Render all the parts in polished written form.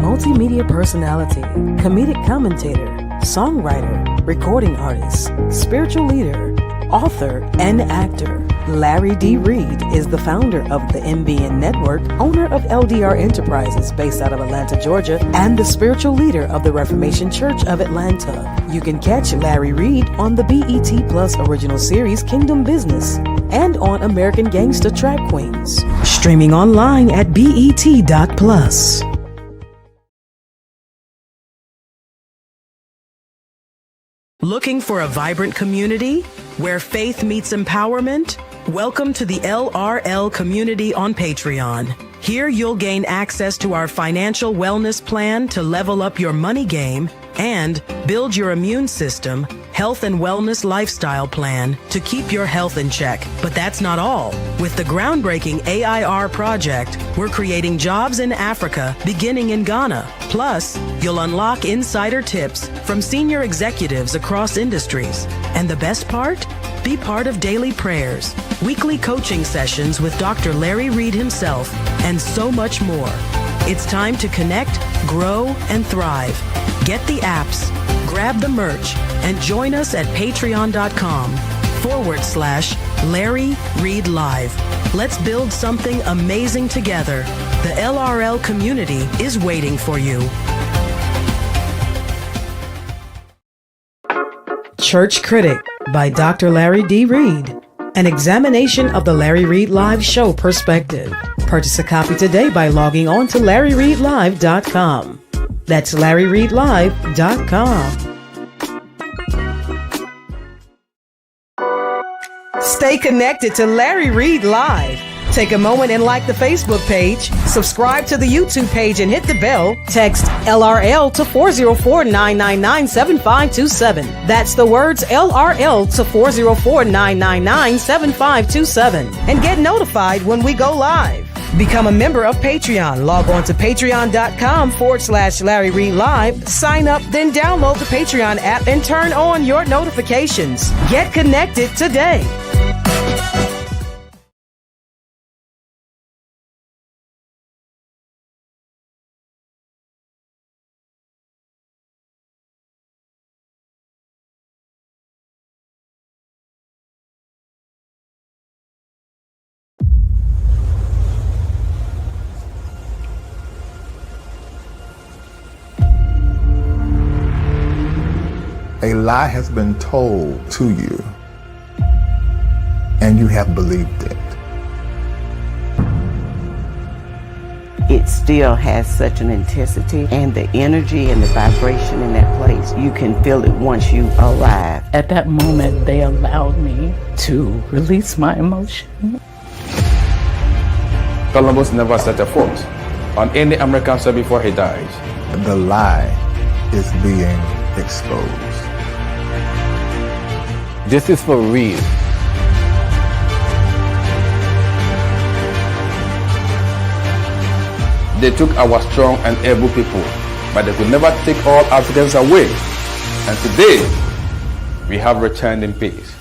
multimedia personality, comedic commentator, songwriter, recording artist, spiritual leader, author, and actor. Larry D. Reid is the founder of the MBN Network, owner of LDR Enterprises based out of Atlanta, Georgia, and the spiritual leader of the Reformation Church of Atlanta. You can catch Larry Reid on the BET Plus original series Kingdom Business and on American Gangsta Trap Queens. Streaming online at BET.plus. Looking for a vibrant community where faith meets empowerment? Welcome to the LRL community on Patreon. Here you'll gain access to our financial wellness plan to level up your money game and build your immune system, health and wellness lifestyle plan to keep your health in check. But that's not all. With the groundbreaking AIR project, we're creating jobs in Africa beginning in Ghana. Plus, you'll unlock insider tips from senior executives across industries. And the best part? Be part of daily prayers, weekly coaching sessions with Dr. Larry Reid himself, and so much more. It's time to connect, grow, and thrive. Get the apps, grab the merch, and join us at patreon.com/Larry Reid Live. Let's build something amazing together. The LRL community is waiting for you. Church Critic by Dr. Larry D. Reid. An examination of the Larry Reid Live show perspective. Purchase a copy today by logging on to LarryReidLive.com. That's LarryReidLive.com. Stay connected to Larry Reid Live. Take a moment and like the Facebook page, subscribe to the YouTube page, and hit the bell. Text LRL to 404-999-7527. That's the words LRL to 404-999-7527. And get notified when we go live. Become a member of Patreon. Log on to patreon.com/Larry Reid Live. Sign up, then download the Patreon app and turn on your notifications. Get connected today. A lie has been told to you, and you have believed it. It still has such an intensity, and the energy and the vibration in that place, you can feel it once you arrive. At that moment, they allowed me to release my emotion. Columbus never set a foot on any American soil before he died. The lie is being exposed. This is for real. They took our strong and able people, but they could never take all Africans away. And today, we have returned in peace.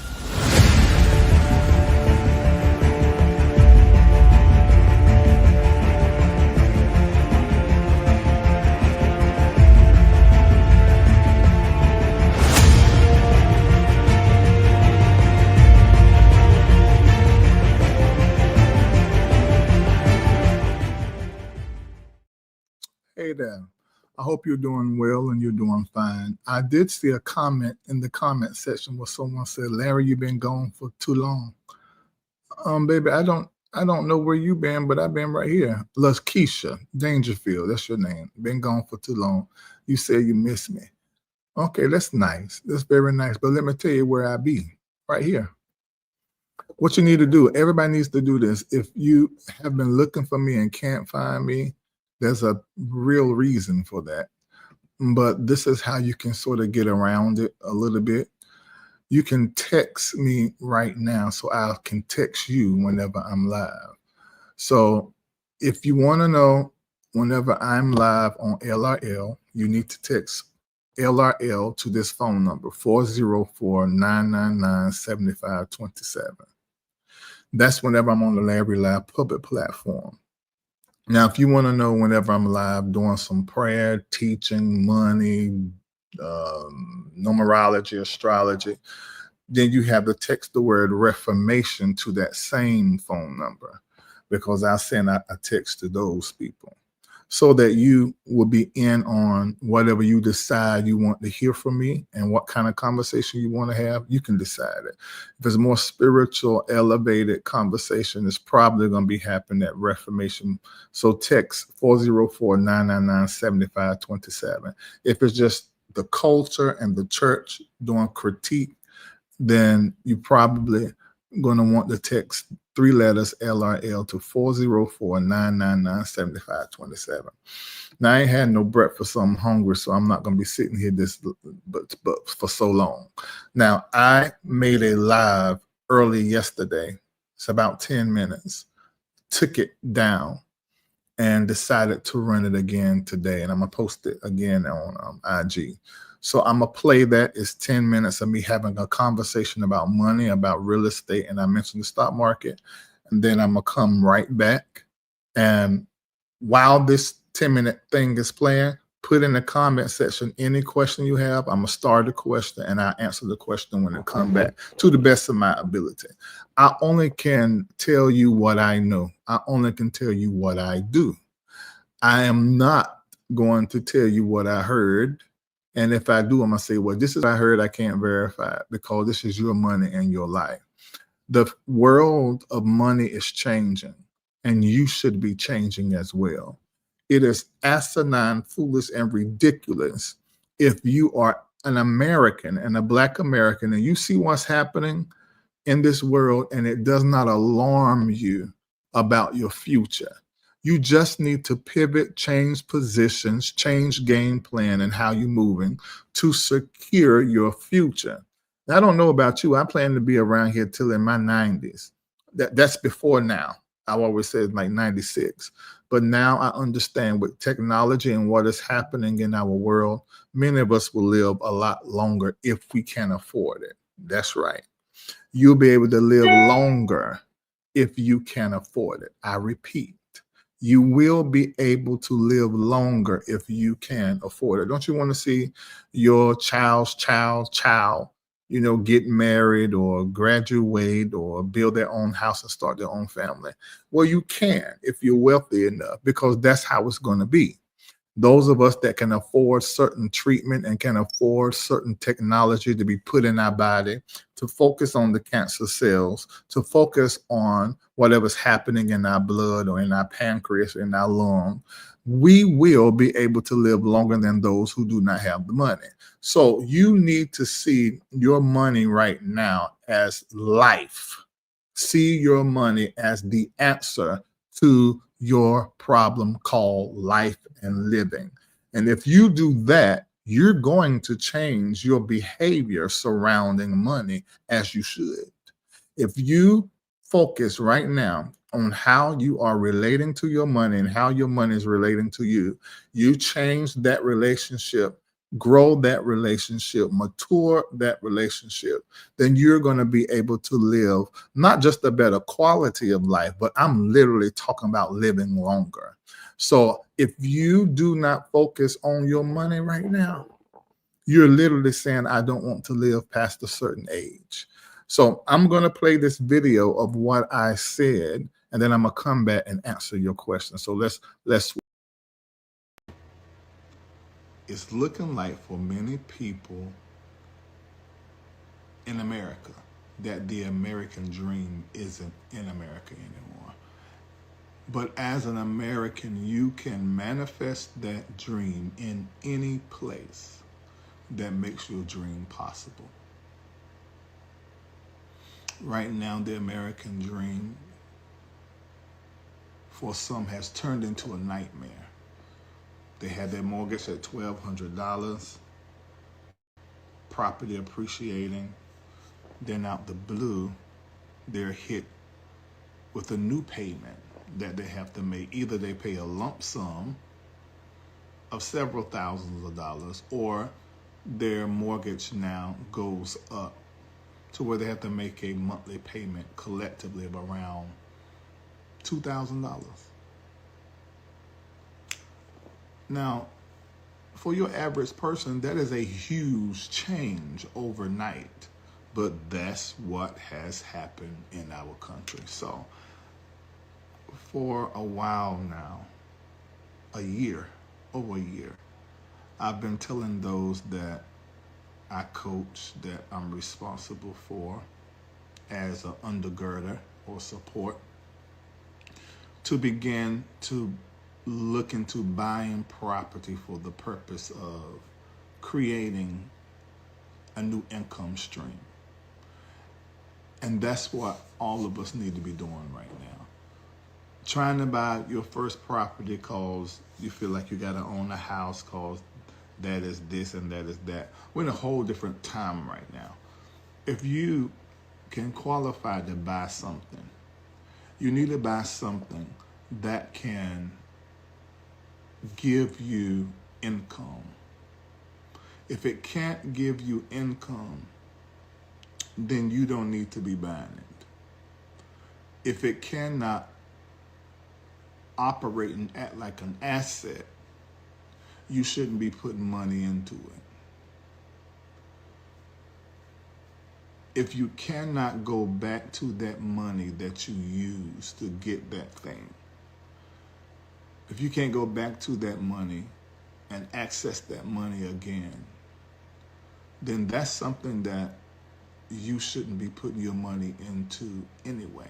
Hey there. I hope you're doing well and you're doing fine. I did see a comment in the comment section where someone said, "Larry, you've been gone for too long." Baby, I don't know where you've been, but I've been right here. Keisha Dangerfield, that's your name. Been gone for too long. You say you miss me. Okay, that's nice. That's very nice. But let me tell you where I be. Right here. What you need to do, everybody needs to do this. If you have been looking for me and can't find me, there's a real reason for that. But this is how you can sort of get around it a little bit. You can text me right now so I can text you whenever I'm live. So if you want to know whenever I'm live on LRL, you need to text LRL to this phone number, 404-999-7527. That's whenever I'm on the Larry Live public platform. Now, if you want to know whenever I'm live doing some prayer, teaching, money, numerology, astrology, then you have to text the word reformation to that same phone number, because I send a text to those people so that you will be in on whatever you decide you want to hear from me and what kind of conversation you want to have. You can decide it. If it's a more spiritual, elevated conversation, it's probably going to be happening at Reformation. So text 404-999-7527. If it's just the culture and the church doing critique, then you probably going to want to text 3 letters LRL to 404-999-7527. Now, I ain't had no breakfast, so I'm hungry, so I'm not going to be sitting here but for so long. Now, I made a live early yesterday. It's about 10 minutes. Took it down and decided to run it again today, and I'm going to post it again on IG. So I'm going to play that. It's 10 minutes of me having a conversation about money, about real estate, and I mentioned the stock market. And then I'm going to come right back. And while this 10-minute thing is playing, put in the comment section any question you have. I'm going to start the question, and I'll answer the question when it comes back to the best of my ability. I only can tell you what I know. I only can tell you what I do. I am not going to tell you what I heard. And if I do, I'm going to say, well, this is what I heard. I can't verify it, because this is your money and your life. The world of money is changing, and you should be changing as well. It is asinine, foolish, and ridiculous if you are an American and a Black American and you see what's happening in this world and it does not alarm you about your future. You just need to pivot, change positions, change game plan and how you're moving to secure your future. Now, I don't know about you. I plan to be around here till in my 90s. That's before now. I always said like 96. But now I understand with technology and what is happening in our world, many of us will live a lot longer if we can afford it. That's right. You'll be able to live longer if you can afford it. I repeat. You will be able to live longer if you can afford it. Don't you want to see your child's child, get married or graduate or build their own house and start their own family? Well, you can if you're wealthy enough, because that's how it's going to be. Those of us that can afford certain treatment and can afford certain technology to be put in our body, to focus on the cancer cells, to focus on whatever's happening in our blood or in our pancreas or in our lung, we will be able to live longer than those who do not have the money. So you need to see your money right now as life. See your money as the answer to your problem called life and living. And if you do that, you're going to change your behavior surrounding money as you should. If you focus right now on how you are relating to your money and how your money is relating to you, you change that relationship, grow that relationship, mature that relationship, then you're going to be able to live not just a better quality of life, but I'm literally talking about living longer. So if you do not focus on your money right now, you're literally saying, I don't want to live past a certain age. So I'm going to play this video of what I said, and then I'm going to come back and answer your question. So let's it's looking like for many people in America that the American dream isn't in America anymore. But as an American, you can manifest that dream in any place that makes your dream possible. Right now, the American dream for some has turned into a nightmare. They had their mortgage at $1,200, property appreciating. Then out the blue, they're hit with a new payment that they have to make. Either they pay a lump sum of several thousands of dollars, or their mortgage now goes up to where they have to make a monthly payment collectively of around $2,000. Now, for your average person, that is a huge change overnight. But that's what has happened in our country. So, for a while now, over a year, I've been telling those that I coach, that I'm responsible for as an undergirder or support, to begin to look into buying property for the purpose of creating a new income stream. And that's what all of us need to be doing right now. Trying to buy your first property cause you feel like you got to own a house cause that is this and that is that. We're in a whole different time right now. If you can qualify to buy something, you need to buy something that can give you income. If it can't give you income, then you don't need to be buying it. If it cannot operate and act like an asset, you shouldn't be putting money into it. If you cannot go back to that money that you used to get that thing, if you can't go back to that money and access that money again, then that's something that you shouldn't be putting your money into anyway.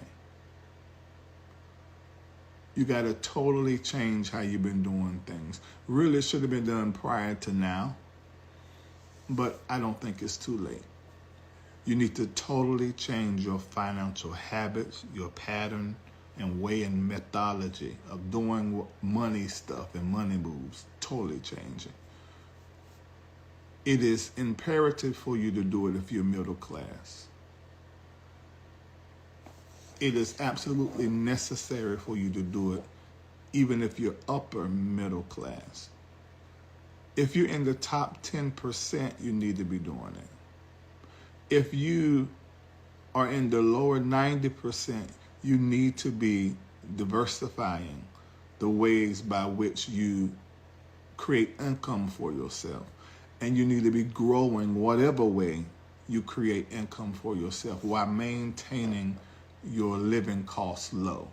You got to totally change how you've been doing things. Really, it should have been done prior to now, but I don't think it's too late. You need to totally change your financial habits, your pattern and way and methodology of doing money stuff and money moves. Totally changing. It is imperative for you to do it if you're middle class. It is absolutely necessary for you to do it even if you're upper middle class. If you're in the top 10%, you need to be doing it. If you are in the lower 90%, you need to be diversifying the ways by which you create income for yourself. And you need to be growing whatever way you create income for yourself while maintaining your living costs low.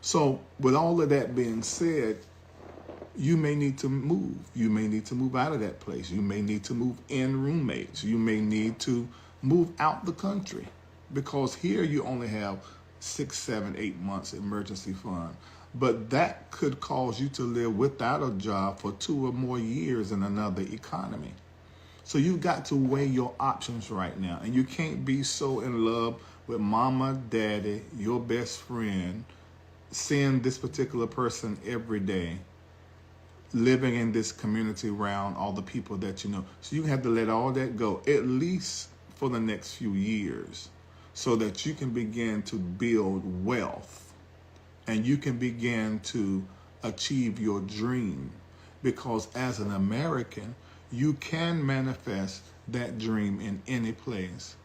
So with all of that being said, you may need to move. You may need to move out of that place. You may need to move in roommates. You may need to move out the country because here you only have 6, 7, 8 months emergency fund. But that could cause you to live without a job for 2 or more years in another economy. So you've got to weigh your options right now. And you can't be so in love with mama, daddy, your best friend, seeing this particular person every day, living in this community around all the people that you know. So you have to let all that go, at least for the next few years, so that you can begin to build wealth and you can begin to achieve your dream. Because as an American, you can manifest that dream in any place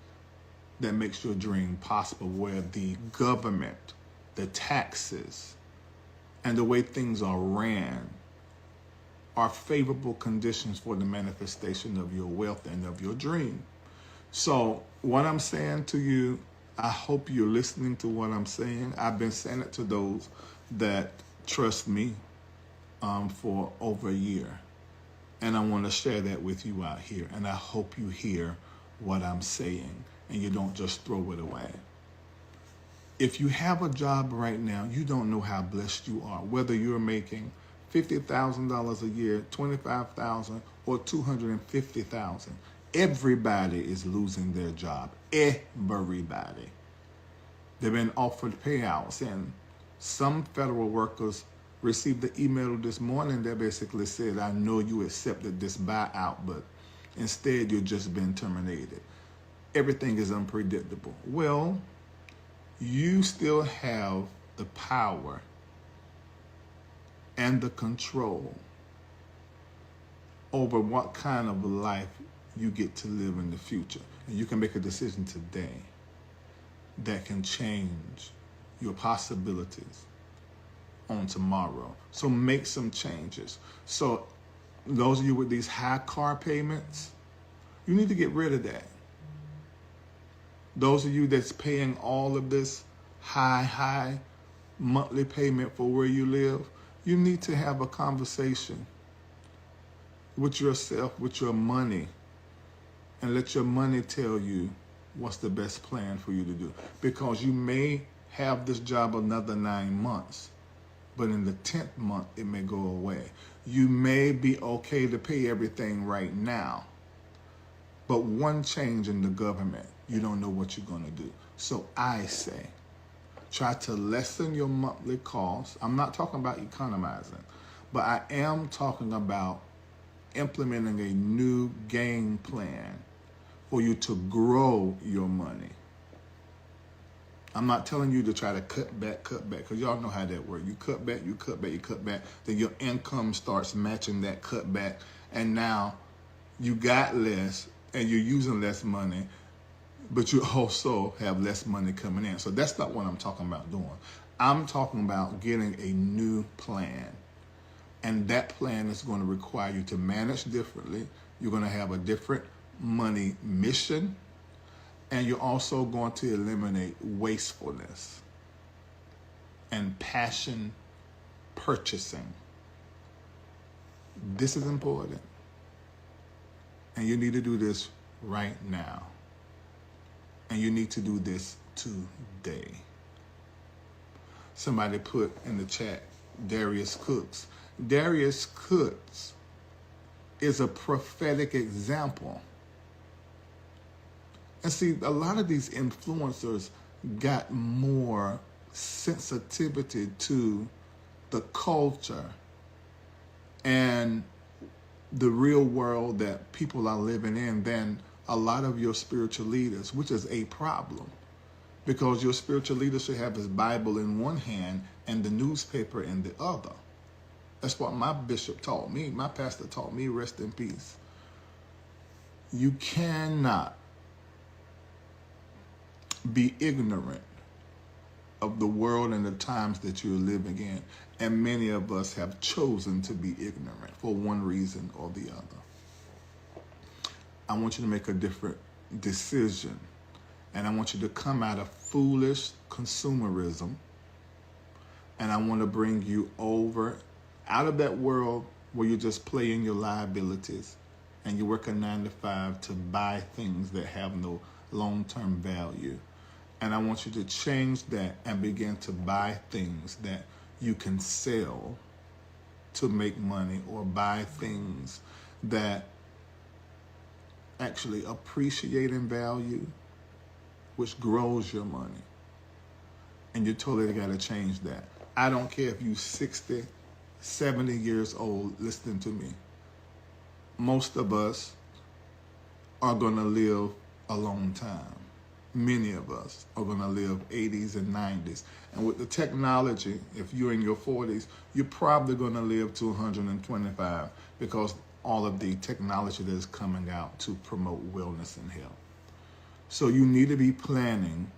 that makes your dream possible, where the government, the taxes, and the way things are ran are favorable conditions for the manifestation of your wealth and of your dream. So what I'm saying to you, I hope you're listening to what I'm saying. I've been saying it to those that trust me for over a year. And I want to share that with you out here. And I hope you hear what I'm saying and you don't just throw it away. If you have a job right now, you don't know how blessed you are, whether you're making $50,000 a year, $25,000 or $250,000. Everybody is losing their job. Everybody. They've been offered payouts, and some federal workers received the email this morning that basically said, I know you accepted this buyout, but instead you've just been terminated. Everything is unpredictable. Well, you still have the power and the control over what kind of life you get to live in the future. And you can make a decision today that can change your possibilities on tomorrow. So make some changes. So those of you with these high car payments, you need to get rid of that. Those of you that's paying all of this high monthly payment for where you live, you need to have a conversation with yourself, with your money, and let your money tell you what's the best plan for you to do. Because you may have this job another 9 months, but in the 10th month, it may go away. You may be okay to pay everything right now, but one change in the government, you don't know what you're going to do. So I say, try to lessen your monthly costs. I'm not talking about economizing, but I am talking about implementing a new game plan for you to grow your money. I'm not telling you to try to cut back, because y'all know how that works. You cut back, then your income starts matching that cutback, and now you got less and you're using less money, but you also have less money coming in. So that's not what I'm talking about doing. I'm talking about getting a new plan. And that plan is going to require you to manage differently. You're going to have a different money mission. And you're also going to eliminate wastefulness and passion purchasing. This is important. And you need to do this right now. And you need to do this today. Somebody put in the chat, Darius Cooks. Darius Cooks is a prophetic example. And see, a lot of these influencers got more sensitivity to the culture and the real world that people are living in than a lot of your spiritual leaders, which is a problem. Because your spiritual leader should have his Bible in one hand and the newspaper in the other. That's what my bishop taught me. My pastor taught me, rest in peace. You cannot be ignorant of the world and the times that you're living in. And many of us have chosen to be ignorant for one reason or the other. I want you to make a different decision. And I want you to come out of foolish consumerism. And I want to bring you over out of that world where you're just playing your liabilities and you work a 9 to 5 to buy things that have no long-term value. And I want you to change that and begin to buy things that you can sell to make money, or buy things that actually appreciate in value, which grows your money. And you totally got to change that. I don't care if you're 60, 70 years old listening to me. Most of us are going to live a long time. Many of us are going to live 80s and 90s. And with the technology, if you're in your 40s, you're probably going to live to 125 because all of the technology that is coming out to promote wellness and health. So you need to be planning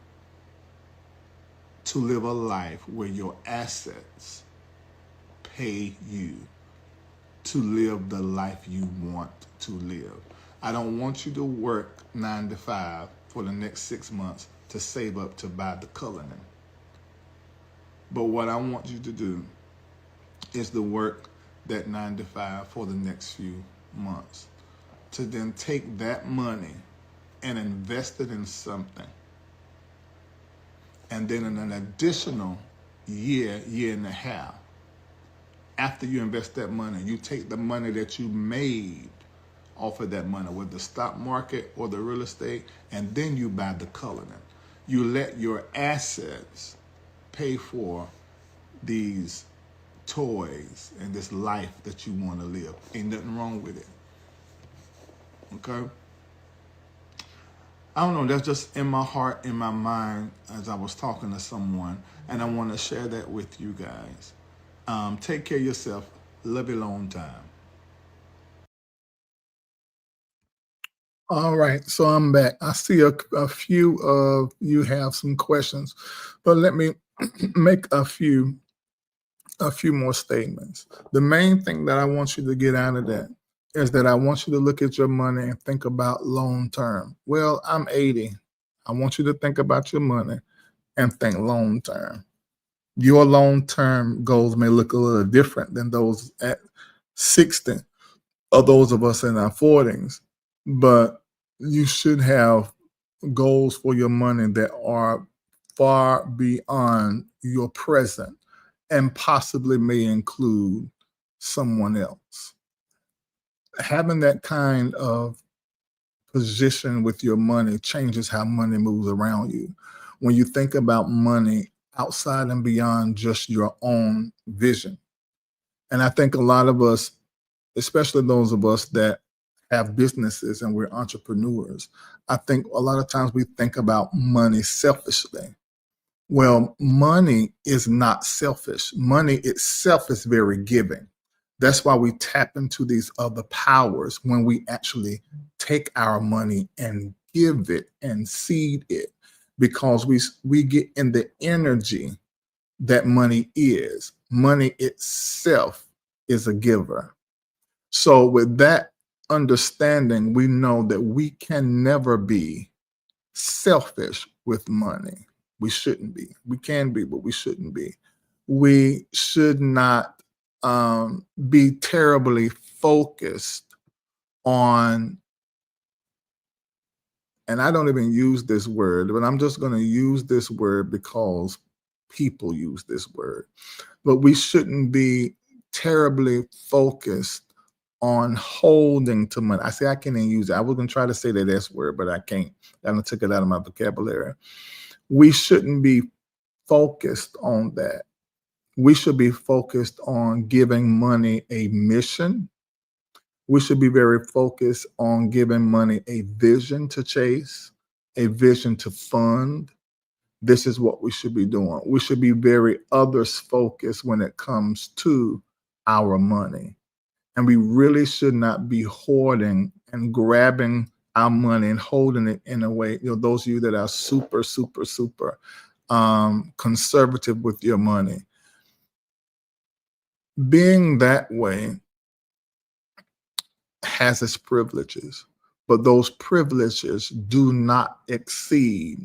to live a life where your assets pay you to live the life you want to live. I don't want you to work 9 to 5 for the next 6 months to save up to buy the Cullinan. But what I want you to do is to work that 9 to 5 for the next few months, to then take that money and invest it in something. And then in an additional year, year and a half, after you invest that money, you take the money that you made off of that money, with the stock market or the real estate, and then you buy the Cullinan. You let your assets pay for these toys and this life that you want to live. Ain't nothing wrong with it. Okay? I don't know, that's just in my heart, in my mind, as I was talking to someone, and I want to share that with you guys. Take care of yourself. Love you long time. All right, so I'm back. I see a few of you have some questions, but let me make a few a few more statements. The main thing that I want you to get out of that is that I want you to look at your money and think about long term. Well, I'm 80. I want you to think about your money and think long term. Your long term goals may look a little different than those at 60 or those of us in our 40s, but you should have goals for your money that are far beyond your present and possibly may include someone else. Having that kind of position with your money changes how money moves around you. When you think about money outside and beyond just your own vision. And I think a lot of us, especially those of us that have businesses and we're entrepreneurs, I think a lot of times we think about money selfishly. Well, money is not selfish. Money itself is very giving. That's why we tap into these other powers when we actually take our money and give it and seed it, because we get in the energy that money is. Money itself is a giver. So with that understanding, we know that we can never be selfish with money. We shouldn't be. We can be, but we shouldn't be. We should not be terribly focused on, and I don't even use this word, but I'm just going to use this word because people use this word. But we shouldn't be terribly focused on holding to money. I say I can't even use it. I was going to try to say that S word, but I can't. I took it out of my vocabulary. We shouldn't be focused on that. We should be focused on giving money a mission. We should be very focused on giving money a vision to chase, a vision to fund. This is what we should be doing. We should be very others focused when it comes to our money. And we really should not be hoarding and grabbing our money and holding it in a way, those of you that are super conservative with your money. Being that way has its privileges, but those privileges do not exceed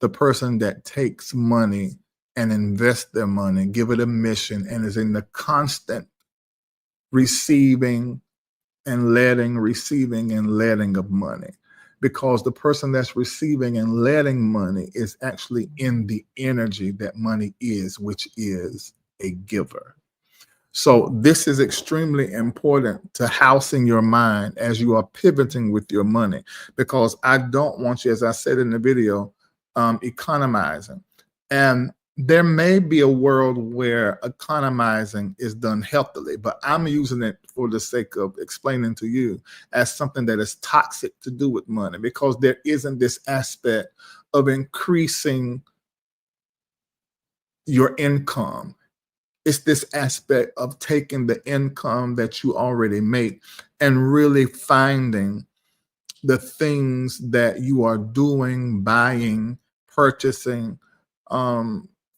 the person that takes money and invests their money, give it a mission, and is in the constant receiving and letting of money. Because the person that's receiving and letting money is actually in the energy that money is, which is a giver. So this is extremely important to house in your mind as you are pivoting with your money, because I don't want you, as I said in the video, economizing. And there may be a world where economizing is done healthily, but I'm using it for the sake of explaining to you as something that is toxic to do with money, because there isn't this aspect of increasing your income. It's this aspect of taking the income that you already make and really finding the things that you are doing, buying, purchasing,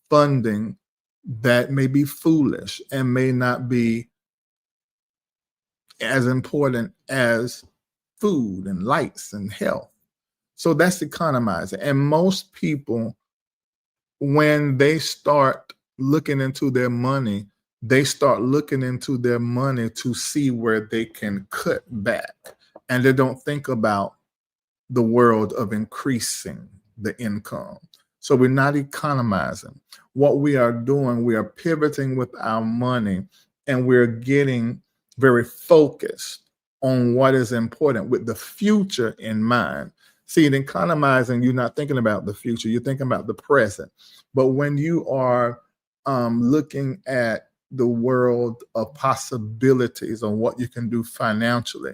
funding that may be foolish and may not be as important as food and lights and health. So that's economizing. And most people, when they start looking into their money, they start looking into their money to see where they can cut back. And they don't think about the world of increasing the income. So we're not economizing. What we are doing, we are pivoting with our money, and we're getting very focused on what is important with the future in mind. See, in economizing, you're not thinking about the future, you're thinking about the present. But when you are looking at the world of possibilities on what you can do financially,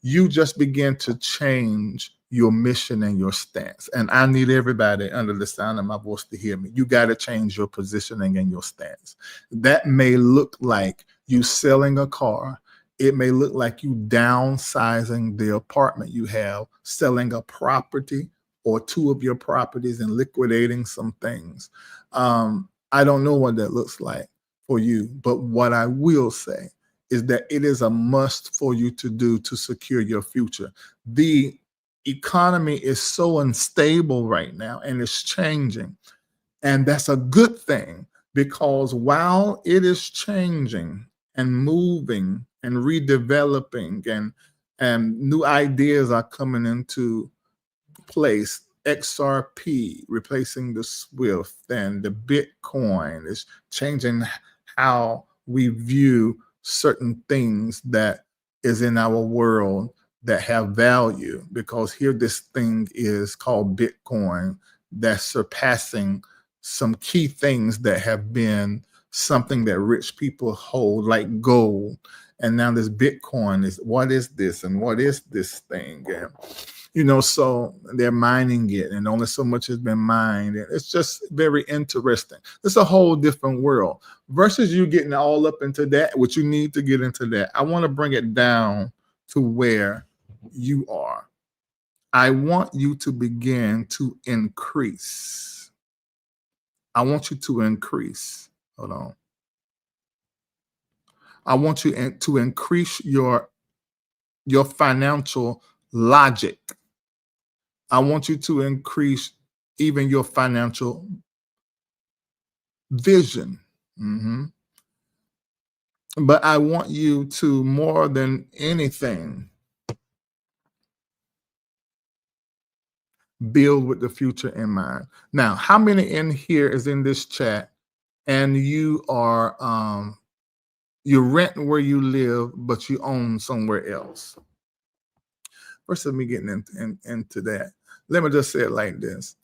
you just begin to change your mission and your stance. And I need everybody under the sound of my voice to hear me. You got to change your positioning and your stance. That may look like you selling a car. It may look like you downsizing the apartment you have, selling a property or two of your properties and liquidating some things. I don't know what that looks like for you. But what I will say is that it is a must for you to do to secure your future. The economy is so unstable right now and it's changing. And that's a good thing, because while it is changing and moving and redeveloping and new ideas are coming into place, XRP replacing the Swift and the Bitcoin is changing how we view certain things that is in our world that have value, because here this thing is called Bitcoin that's surpassing some key things that have been something that rich people hold, like gold. And now this Bitcoin is, what is this and what is this thing? And so they're mining it, and only so much has been mined. And it's just very interesting. It's a whole different world versus you getting all up into that, what you need to get into that. I want to bring it down to where you are. I want you to begin to increase. I want you to increase. Hold on. I want you to increase your financial logic. I want you to increase even your financial vision. But I want you to, more than anything, build with the future in mind. Now, how many in here is in this chat and you are you rent where you live, but you own somewhere else? First of me getting into that, let me just say it like this.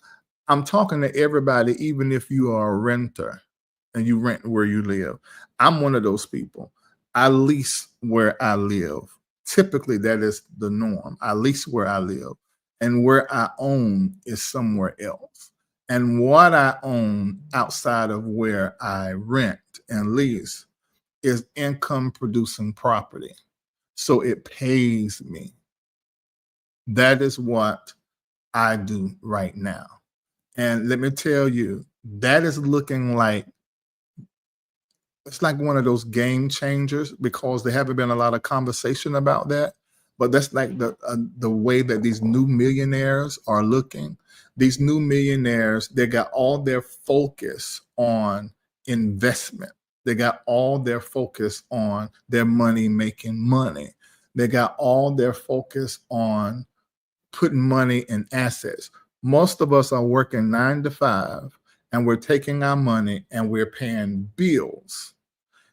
I'm talking to everybody, even if you are a renter and you rent where you live. I'm one of those people. I lease where I live. Typically, that is the norm. I lease where I live, and where I own is somewhere else. And what I own outside of where I rent and lease is income producing property. So it pays me. That is what I do right now. And let me tell you, that is looking like, it's like one of those game changers, because there haven't been a lot of conversation about that. But that's like the way that these new millionaires are looking. These new millionaires, they got all their focus on investment. They got all their focus on their money making money. They got all their focus on putting money in assets. Most of us are working 9 to 5, and we're taking our money and we're paying bills.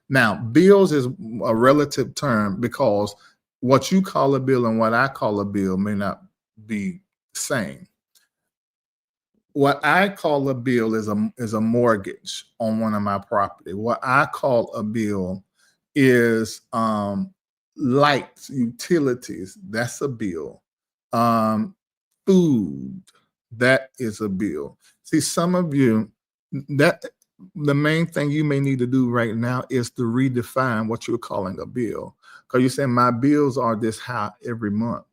Now, bills is a relative term, because what you call a bill and what I call a bill may not be the same. What I call a bill is a mortgage on one of my property. What I call a bill is lights, utilities. That's a bill. Food, that is a bill. See, some of you, that the main thing you may need to do right now is to redefine what you're calling a bill. Because you're saying my bills are this high every month.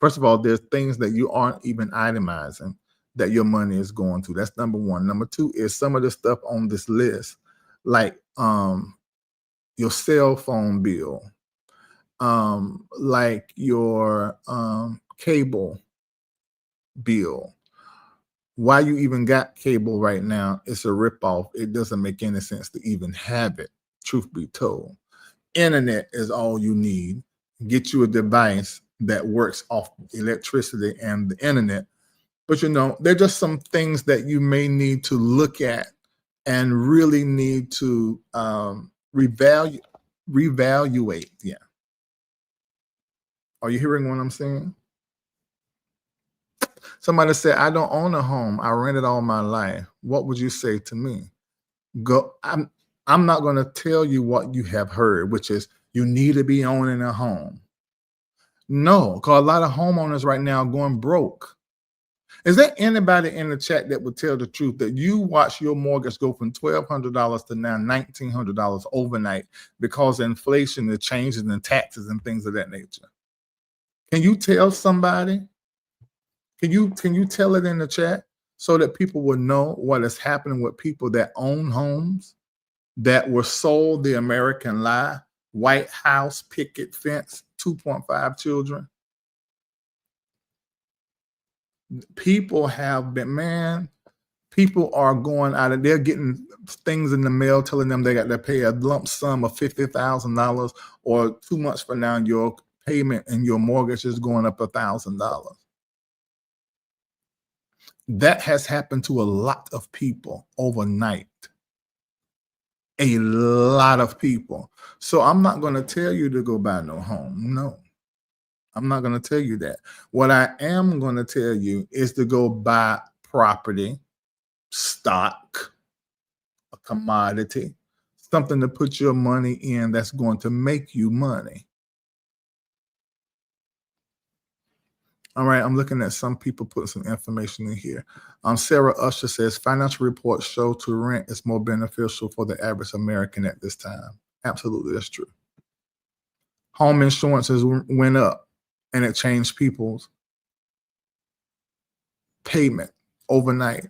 First of all, there's things that you aren't even itemizing that your money is going to. That's number one. Number two is some of the stuff on this list, like your cell phone bill, like your cable bill. Why you even got cable right now, it's a ripoff. It doesn't make any sense to even have it, truth be told. Internet is all you need. Get you a device that works off electricity and the internet. But there are just some things that you may need to look at and really need to reevaluate. Yeah. Are you hearing what I'm saying? Somebody said, I don't own a home. I rented all my life. What would you say to me? I'm not going to tell you what you have heard, which is you need to be owning a home. No, because a lot of homeowners right now are going broke. Is there anybody in the chat that would tell the truth that you watch your mortgage go from $1,200 to now $1,900 overnight because of inflation, the changes in taxes and things of that nature? Can you tell somebody? Can you tell it in the chat so that people will know what is happening with people that own homes? that were sold the American lie, White House picket fence, 2.5 children. People have been, man, people are going out of, they're getting things in the mail telling them they got to pay a lump sum of $50,000, or 2 months from now, your payment and your mortgage is going up $1,000. That has happened to a lot of people overnight. A lot of people. So I'm not going to tell you to go buy no home. No, I'm not going to tell you that. What I am going to tell you is to go buy property, stock, a commodity, something to put your money in that's going to make you money. All right, I'm looking at some people putting some information in here. Sarah Usher says financial reports show to rent is more beneficial for the average American at this time. Absolutely, that's true. Home insurances went up, and it changed people's payment overnight.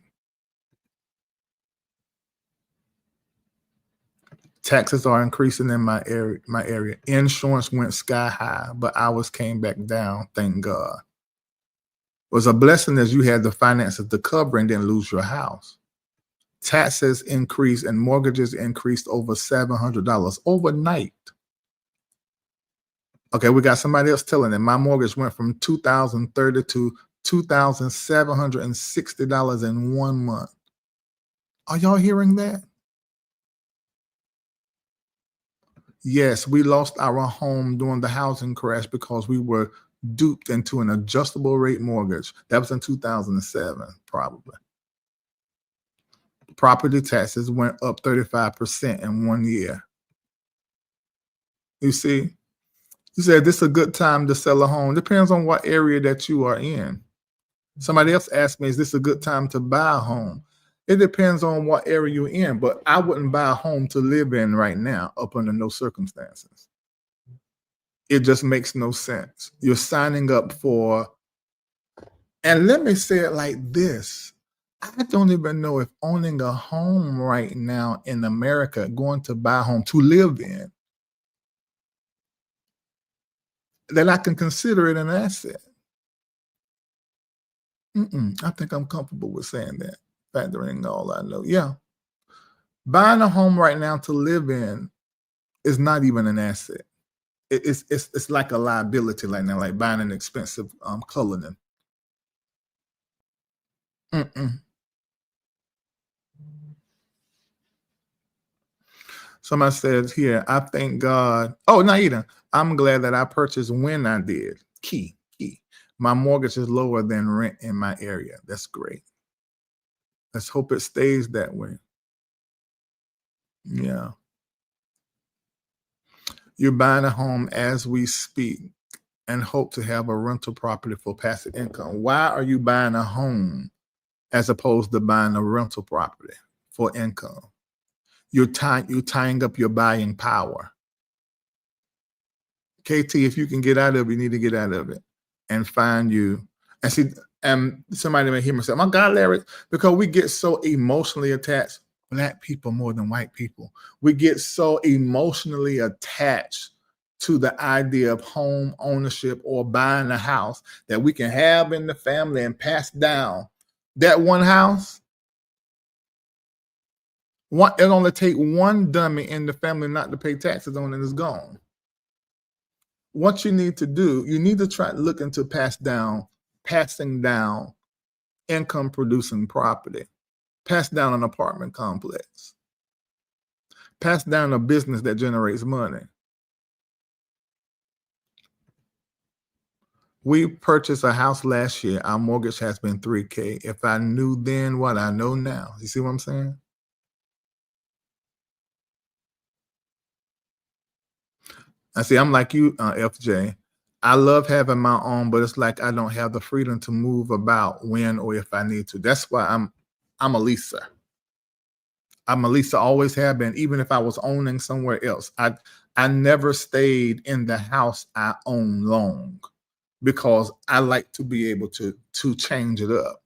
Taxes are increasing in my area. Insurance went sky high, but ours came back down, thank God. It was a blessing as you had the finances to cover and didn't lose your house. Taxes increased and mortgages increased over $700 overnight. Okay, we got somebody else telling it. My mortgage went from $2,030 to $2,760 in 1 month. Are y'all hearing that? Yes, we lost our home during the housing crash because we were duped into an adjustable rate mortgage. That was in 2007, probably. Property taxes went up 35% in 1 year. You see, you said this is a good time to sell a home. Depends on what area that you are in. Somebody else asked me, is this a good time to buy a home? It depends on what area you're in, but I wouldn't buy a home to live in right now up under no circumstances. It just makes no sense. You're signing up for, and let me say it like this. I don't even know if owning a home right now in America, going to buy a home to live in, that I can consider it an asset. I think I'm comfortable with saying that, factoring all I know. Yeah. Buying a home right now to live in is not even an asset. It's like a liability right now, like buying an expensive Cullinan. Somebody says here, I thank God. Oh, Naida, I'm glad that I purchased when I did. Key. My mortgage is lower than rent in my area. That's great. Let's hope it stays that way. Yeah. You're buying a home as we speak and hope to have a rental property for passive income. Why are you buying a home as opposed to buying a rental property for income? You're tying up your buying power. KT, if you can get out of it, you need to get out of it and find you. And see, somebody may hear me say, my God, Larry, because we get so emotionally attached, Black people more than white people. We get so emotionally attached to the idea of home ownership or buying a house that we can have in the family and pass down. That one house, it only take one dummy in the family not to pay taxes on it, and it's gone. What you need to do, you need to try to look into passing down income producing property, pass down an apartment complex, pass down a business that generates money. We purchased a house last year. Our mortgage has been $3,000. If I knew then what I know now, you see what I'm saying? I see, I'm like you, FJ. I love having my own, but it's like I don't have the freedom to move about when or if I need to. That's why I'm a leaser. I'm a leaser, always have been, even if I was owning somewhere else. I never stayed in the house I own long because I like to be able to change it up.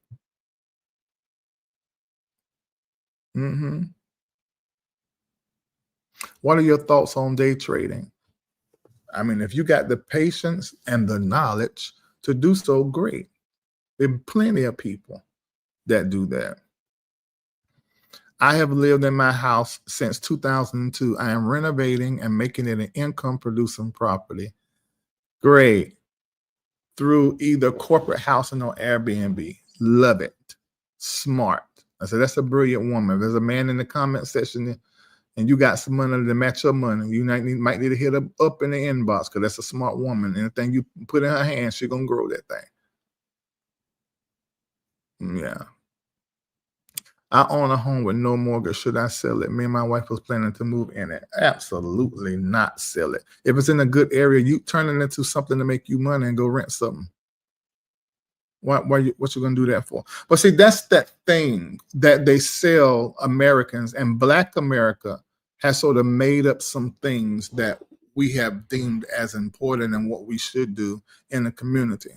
What are your thoughts on day trading? I mean, if you got the patience and the knowledge to do so, great. There are plenty of people that do that. I have lived in my house since 2002. I am renovating and making it an income-producing property. Great. Through either corporate housing or Airbnb. Love it. Smart. I said, that's a brilliant woman. If there's a man in the comment section and you got some money to match your money, you might need to hit her up in the inbox because that's a smart woman. Anything you put in her hands, she's going to grow that thing. Yeah. I own a home with no mortgage. Should I sell it? Me and my wife was planning to move in it. Absolutely not sell it. If it's in a good area, you turn it into something to make you money and go rent something. What you gonna do that for? But see, that's that thing that they sell Americans, and Black America has sort of made up some things that we have deemed as important and what we should do in the community.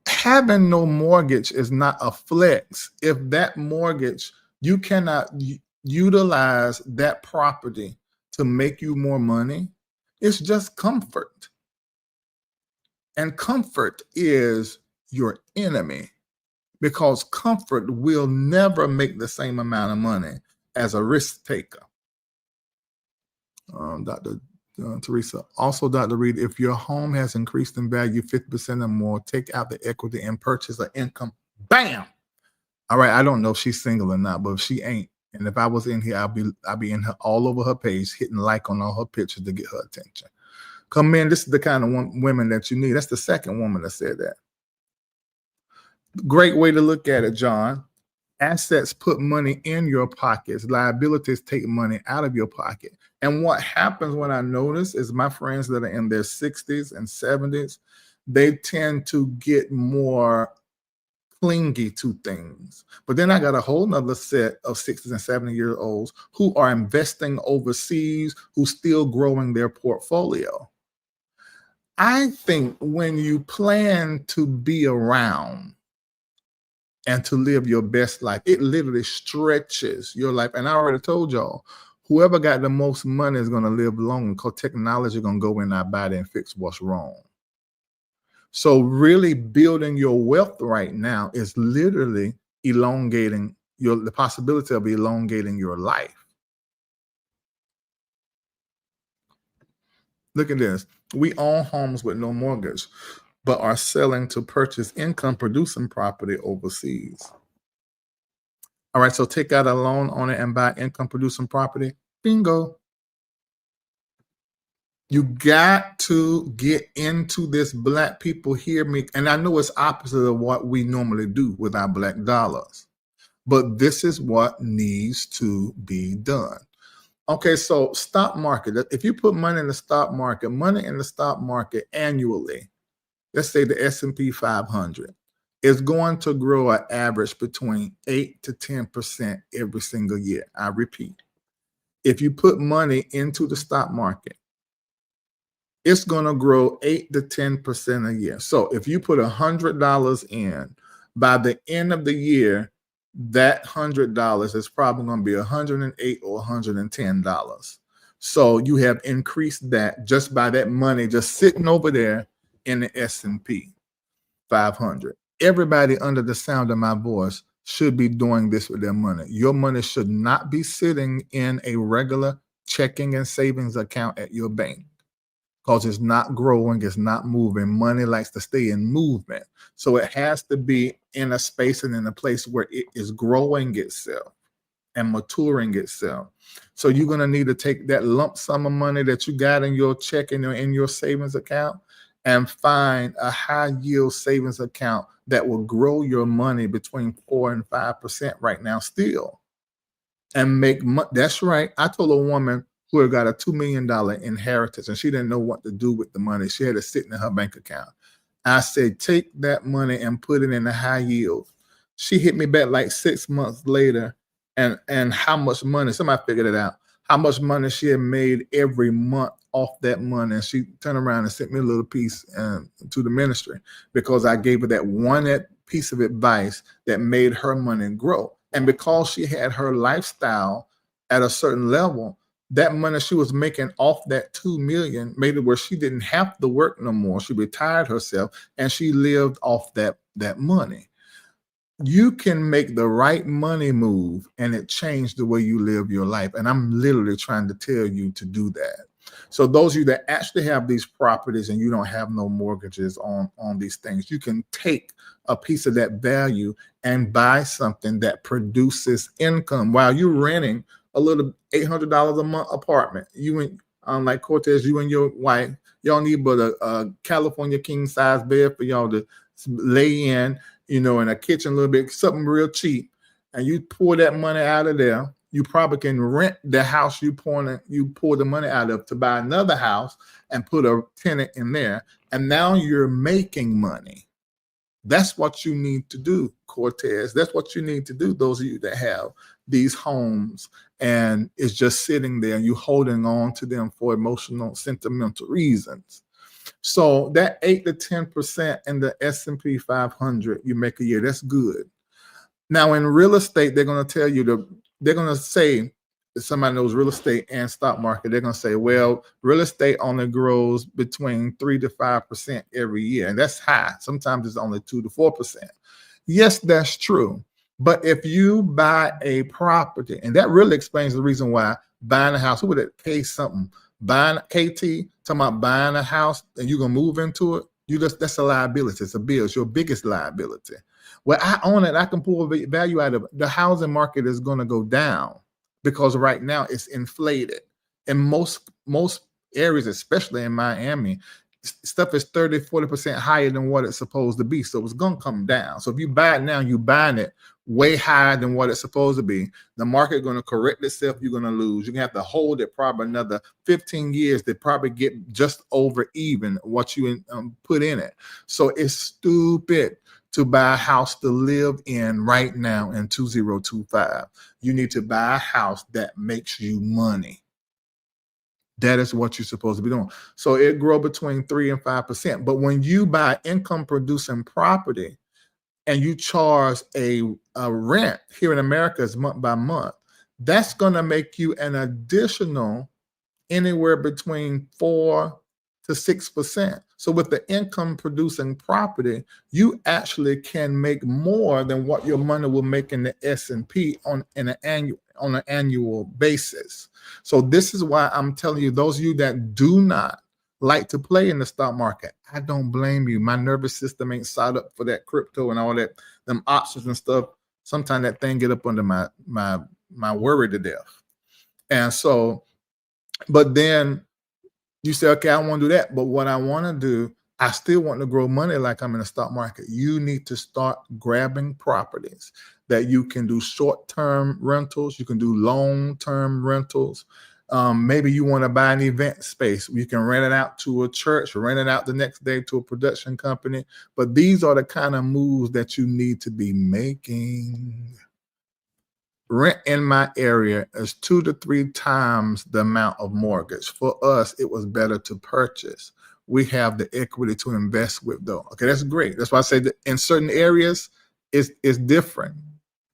Having no mortgage is not a flex. If that mortgage, you cannot utilize that property to make you more money, it's just comfort. And comfort is your enemy because comfort will never make the same amount of money as a risk taker. Dr. Teresa, also Dr. Reid, if your home has increased in value 50% or more, take out the equity and purchase an income. Bam! All right, I don't know if she's single or not, but if she ain't, and if I was in here, I'll be in her all over her page, hitting like on all her pictures to get her attention. Come in, this is the kind of women that you need. That's the second woman that said that. Great way to look at it, John. Assets put money in your pockets. Liabilities take money out of your pocket. And what happens when I notice is my friends that are in their 60s and 70s, they tend to get more clingy to things. But then I got a whole nother set of 60s and 70-year-olds who are investing overseas, who still growing their portfolio. I think when you plan to be around and to live your best life, it literally stretches your life. And I already told y'all, whoever got the most money is going to live longer because technology is going to go in our body and fix what's wrong. So really building your wealth right now is literally elongating the possibility of elongating your life. Look at this. We own homes with no mortgage, but are selling to purchase income-producing property overseas. All right, so take out a loan on it and buy income-producing property. Bingo. You got to get into this. Black people, hear me. And I know it's opposite of what we normally do with our black dollars, but this is what needs to be done. Okay, so stock market. If you put money in the stock market annually, let's say the S&P 500, is going to grow an average between 8 to 10% every single year. I repeat, if you put money into the stock market, it's going to grow 8 to 10% a year. So if you put $100 in, by the end of the year, that $100 is probably going to be $108 or $110. So you have increased that just by that money just sitting over there in the S&P 500. Everybody under the sound of my voice should be doing this with their money. Your money should not be sitting in a regular checking and savings account at your bank because it's not growing, it's not moving. Money likes to stay in movement. So it has to be in a space and in a place where it is growing itself and maturing itself. So you're going to need to take that lump sum of money that you got in your checking or in your savings account and find a high yield savings account that will grow your money between 4 and 5% right now still. And make money. That's right. I told a woman who had got a $2 million inheritance and she didn't know what to do with the money. She had it sitting in her bank account. I said, take that money and put it in a high yield. She hit me back like 6 months later and how much money, somebody figured it out, how much money she had made every month off that money. And she turned around and sent me a little piece to the ministry because I gave her that one piece of advice that made her money grow. And because she had her lifestyle at a certain level, that money she was making off that 2 million made it where she didn't have to work no more. She retired herself and she lived off that money. You can make the right money move and it changed the way you live your life. And I'm literally trying to tell you to do that. So those of you that actually have these properties and you don't have no mortgages on these things, you can take a piece of that value and buy something that produces income while you're renting a little $800 a month apartment. You and like Cortez, you and your wife, y'all need but a California king size bed for y'all to lay in, in a kitchen a little bit, something real cheap, and you pour that money out of there. You probably can rent the house you pour the money out of to buy another house and put a tenant in there, and now you're making money. That's what you need to do, Cortez. That's what you need to do, those of you that have these homes and it's just sitting there and you holding on to them for emotional, sentimental reasons. So that 8 to 10% in the S&P 500 you make a year, that's good. Now in real estate, they're going to tell you they're going to say, if somebody knows real estate and stock market, they're going to say, well, real estate only grows between 3 to 5% every year. And that's high. Sometimes it's only 2 to 4%. Yes, that's true. But if you buy a property, and that really explains the reason why buying a house, who would it pay something? Buying KT, talking about buying a house and you're going to move into it. That's a liability. It's a bill. It's your biggest liability. Well, I own it. I can pull value out of it. The housing market is going to go down because right now it's inflated. In most areas, especially in Miami, stuff is 30, 40% higher than what it's supposed to be. So it's going to come down. So if you buy it now, you're buying it way higher than what it's supposed to be. The market is going to correct itself. You're going to lose. You're going to have to hold it probably another 15 years to probably get just over even what you put in it. So it's stupid to buy a house to live in right now in 2025. You need to buy a house that makes you money. That is what you're supposed to be doing. So it grow between 3 and 5%. But when you buy income producing property and you charge a rent here in America is month by month, that's going to make you an additional anywhere between 4 to 6%. So with the income producing property, you actually can make more than what your money will make in the S&P on an annual basis. So this is why I'm telling you, those of you that do not like to play in the stock market, I don't blame you. My nervous system ain't set up for that crypto and all that, them options and stuff. Sometimes that thing get up under my worry to death. And so, but then you say, okay, I want to do that. But what I want to do, I still want to grow money like I'm in the stock market. You need to start grabbing properties that you can do short-term rentals. You can do long-term rentals. Maybe you want to buy an event space. You can rent it out to a church, rent it out the next day to a production company. But these are the kind of moves that you need to be making. Rent in my area is 2 to 3 times the amount of mortgage. For us, it was better to purchase. We have the equity to invest with, though. Okay, that's great. That's why I say that in certain areas, it's different.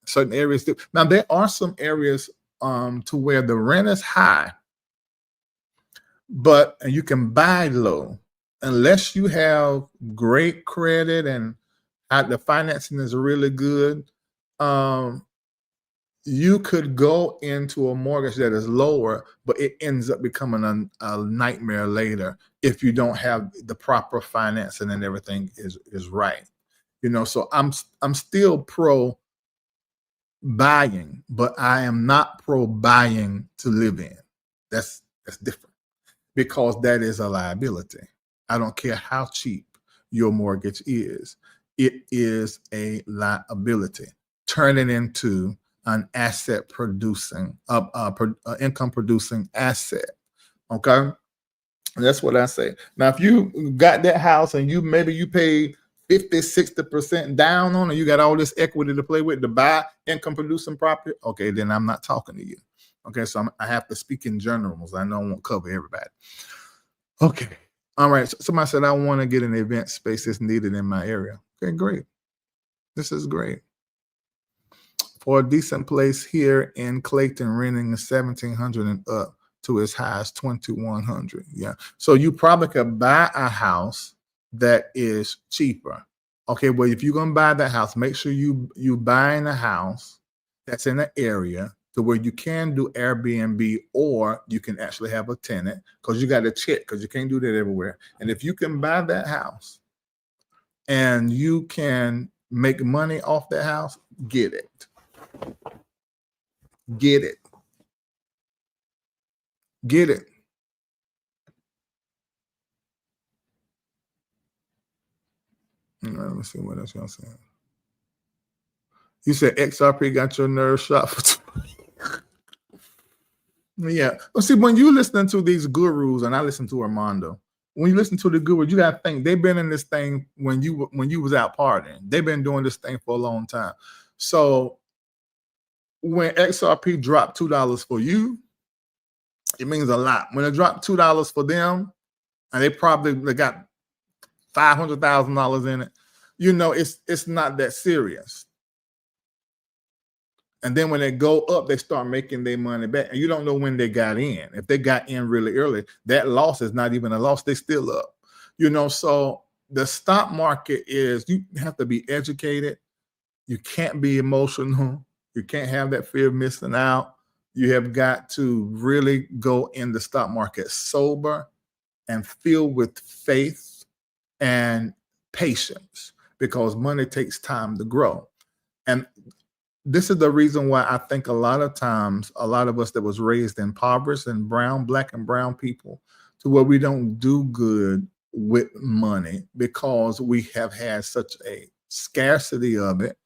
Certain areas. Now, there are some areas to where the rent is high, but you can buy low unless you have great credit and the financing is really good. You could go into a mortgage that is lower, but it ends up becoming a nightmare later if you don't have the proper financing and everything is right. So I'm still pro buying, but I am not pro buying to live in. That's different because that is a liability. I don't care how cheap your mortgage is. It is a liability. Turn it into an asset producing, income producing asset. Okay. That's what I say. Now, if you got that house and maybe you paid 50, 60% down on it, you got all this equity to play with to buy income producing property. Okay. Then I'm not talking to you. Okay. So I have to speak in generals. I know I won't cover everybody. Okay. All right. So somebody said, I want to get an event space that's needed in my area. Okay, great. This is great. for a decent place here in Clayton, renting is $1,700 and up to as high as $2,100. Yeah. So you probably could buy a house that is cheaper. Okay, well, if you're gonna buy that house, make sure you buying a house that's in an area to where you can do Airbnb, or you can actually have a tenant, because you got to check, because you can't do that everywhere. And if you can buy that house and you can make money off that house, get it. Get it. Get it. Let me see what else y'all saying. You said XRP got your nerve shot for yeah. Well, see, when you listening to these gurus, and I listen to Armando, when you listen to the gurus, you gotta think they've been in this thing when you was out partying. They've been doing this thing for a long time. So when XRP dropped $2 for you, it means a lot. When it dropped $2 for them, and they got $500,000 in it, it's not that serious. And then when they go up, they start making their money back. And you don't know when they got in. If they got in really early, that loss is not even a loss. They still up. So the stock market is, you have to be educated. You can't be emotional. You can't have that fear of missing out. You have got to really go in the stock market sober and filled with faith and patience, because money takes time to grow. And this is the reason why I think a lot of times, a lot of us that was raised impoverished and black and brown people, to where we don't do good with money, because we have had such a scarcity of it,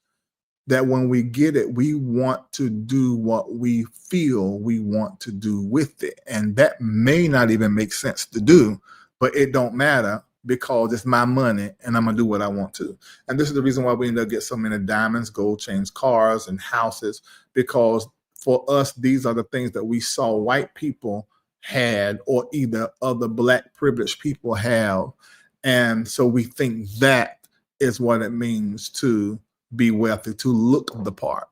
that when we get it, we want to do what we feel we want to do with it. And that may not even make sense to do, but it don't matter, because it's my money and I'm gonna do what I want to. And this is the reason why we end up getting so many diamonds, gold chains, cars, and houses, because for us, these are the things that we saw white people had, or either other black privileged people have. And so we think that is what it means to be wealthy, to look the part.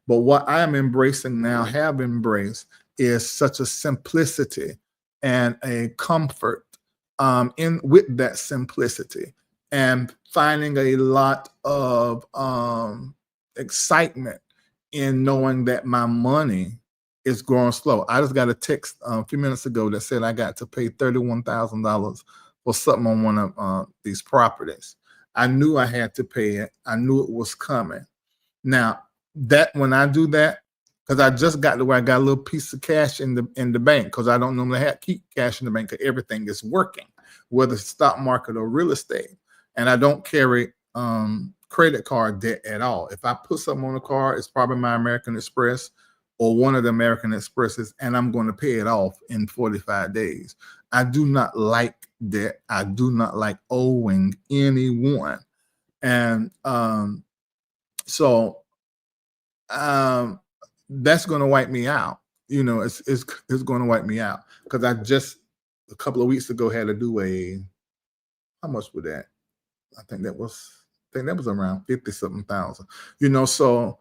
But what I am embracing now, have embraced, is such a simplicity and a comfort with that simplicity, and finding a lot of excitement in knowing that my money is growing slow. I just got a text a few minutes ago that said I got to pay $31,000 for something on one of these properties. I knew I had to pay it. I knew it was coming. Now, that when I do that, because I just got to where I got a little piece of cash in the bank, because I don't normally keep cash in the bank, because everything is working, whether it's stock market or real estate. And I don't carry credit card debt at all. If I put something on the card, it's probably my American Express or one of the American Expresses, and I'm going to pay it off in 45 days. I do not like debt. I do not like owing anyone. And so that's going to wipe me out. It's going to wipe me out, because I just a couple of weeks ago had to do how much was that? I think that was around 50 something thousand. So,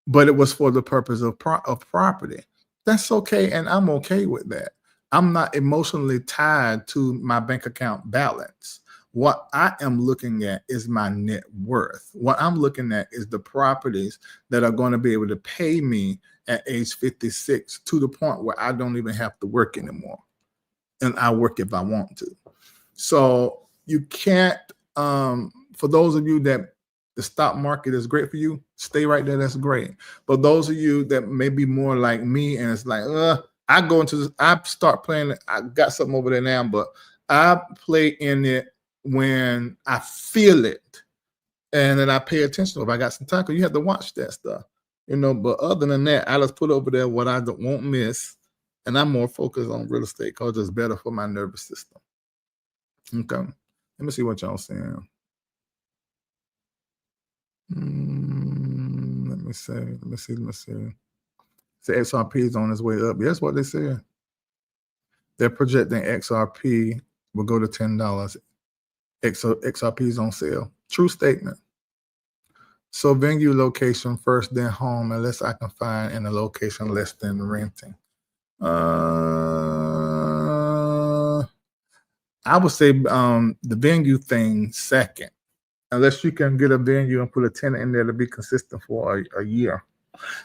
but it was for the purpose of property. That's okay, and I'm okay with that. I'm not emotionally tied to my bank account balance. What I am looking at is my net worth. What I'm looking at is the properties that are going to be able to pay me at age 56, to the point where I don't even have to work anymore. And I work if I want to. So you can't, for those of you that the stock market is great for you, stay right there. That's great. But those of you that may be more like me, and it's like, I start playing, I got something over there now, but I play in it when I feel it, and then I pay attention. If I got some time, because you have to watch that stuff, but other than that, I just put over there what I won't miss, and I'm more focused on real estate, because it's better for my nervous system. Okay, let me see what y'all saying. Let me see. The XRP is on its way up. That's what they said. They're projecting XRP will go to $10. XRP is on sale. True statement. So venue location first, then home, unless I can find in a location less than renting. I would say the venue thing second, unless you can get a venue and put a tenant in there to be consistent for a year.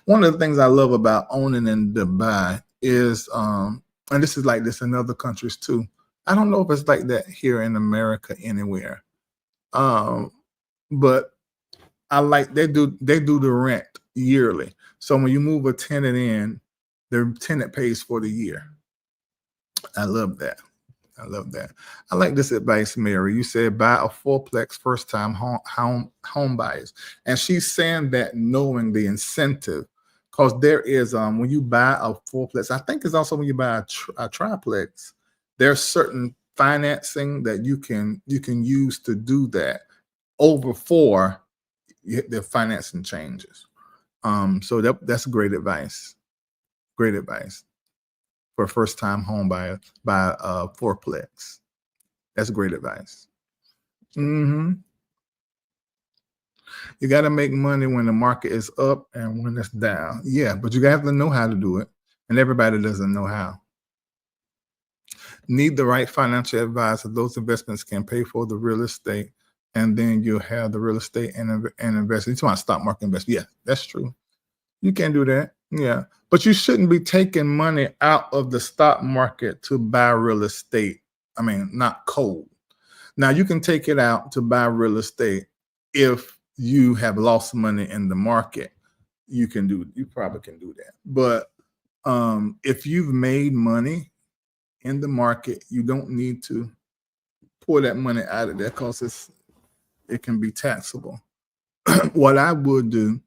One of the things I love about owning in Dubai is, and this is like this in other countries too. I don't know if it's like that here in America anywhere, but I like they do the rent yearly. So when you move a tenant in, the tenant pays for the year. I love that. I love that. I like this advice, Mary. You said buy a fourplex first time home buyers. And she's saying that knowing the incentive, because there is when you buy a fourplex, I think it's also when you buy a triplex, there's certain financing that you can use to do that over four, the financing changes. So that's great advice. Great advice for a first-time home buyer by fourplex. That's great advice. You got to make money when the market is up and when it's down. Yeah, but you have to know how to do it, and everybody doesn't know how. Need the right financial advisor. Those investments can pay for the real estate, and then you'll have the real estate and invest. You're talking about stock market investment. Yeah, that's true. You can do that. Yeah. But you shouldn't be taking money out of the stock market to buy real estate. I mean, not cold. Now, you can take it out to buy real estate if you have lost money in the market. You probably can do that. But if you've made money in the market, you don't need to pull that money out of there because it can be taxable. What I would do,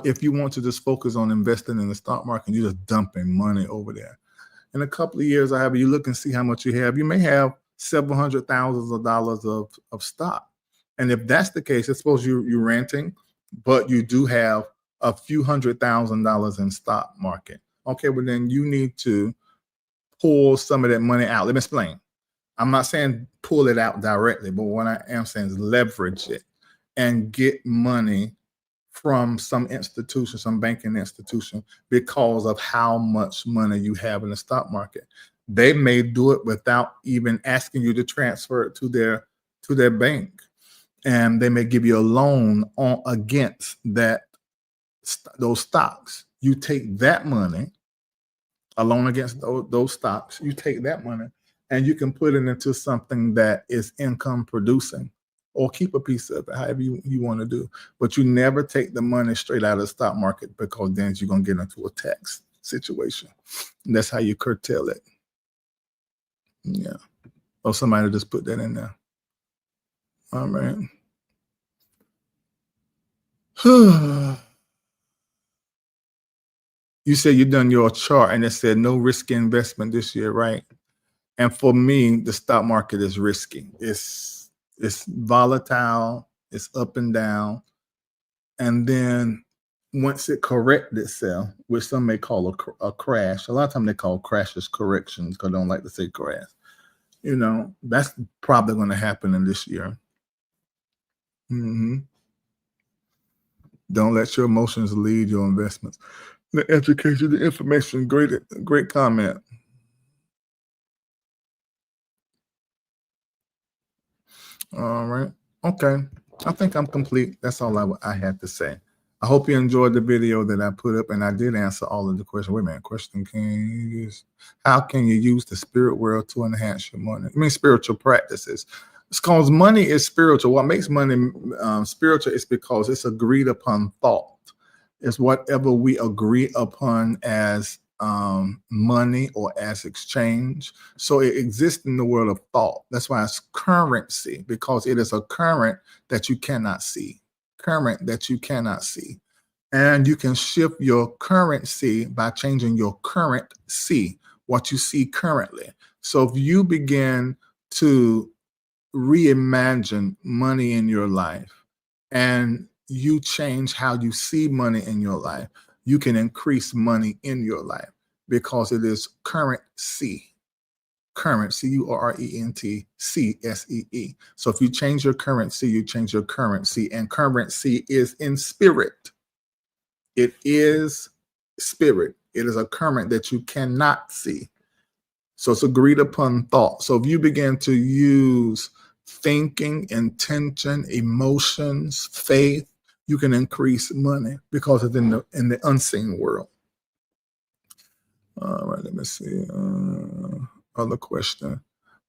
if you want to just focus on investing in the stock market, you're just dumping money over there. In a couple of years, you look and see how much you have. You may have several $100,000s of stock. And if that's the case, I suppose you're renting, but you do have a few $100,000s in stock market. Okay, well then you need to pull some of that money out. Let me explain. I'm not saying pull it out directly, but what I am saying is leverage it and get money from some institution, some banking institution, because of how much money you have in the stock market. They may do it without even asking you to transfer it to their bank, and they may give you a loan against those stocks. You take that money, a loan against those stocks. You take that money, and you can put it into something that is income producing, or keep a piece of it, however you want to do. But you never take the money straight out of the stock market, because then you're going to get into a tax situation. And that's how you curtail it. Yeah. Or somebody just put that in there. All right. You said you've done your chart and it said no risky investment this year, right? And for me, the stock market is risky. It's volatile, it's up and down. And then once it corrects itself, which some may call a crash, a lot of times they call crashes corrections because they don't like to say crash. That's probably going to happen in this year. Don't let your emotions lead your investments. The education, the information, great comment. All right. Okay. I think I'm complete. That's all I had to say. I hope you enjoyed the video that I put up, and I did answer all of the questions. Wait a minute. Question: how can you use the spirit world to enhance your money? I mean, spiritual practices. It's because money is spiritual. What makes money spiritual is because it's agreed upon thought. It's whatever we agree upon as money or as exchange. So it exists in the world of thought. That's why it's currency, because it is a current that you cannot see. Current that you cannot see. And you can shift your currency by changing your currency, what you see currently. So if you begin to reimagine money in your life and you change how you see money in your life, you can increase money in your life because it is currency. current, CURRENTCSEE. So if you change your currency, you change your currency, and currency is in spirit. It is spirit. It is a current that you cannot see. So it's agreed upon thought. So if you begin to use thinking, intention, emotions, faith, you can increase money because it's in the unseen world. All right, let me see. Other question.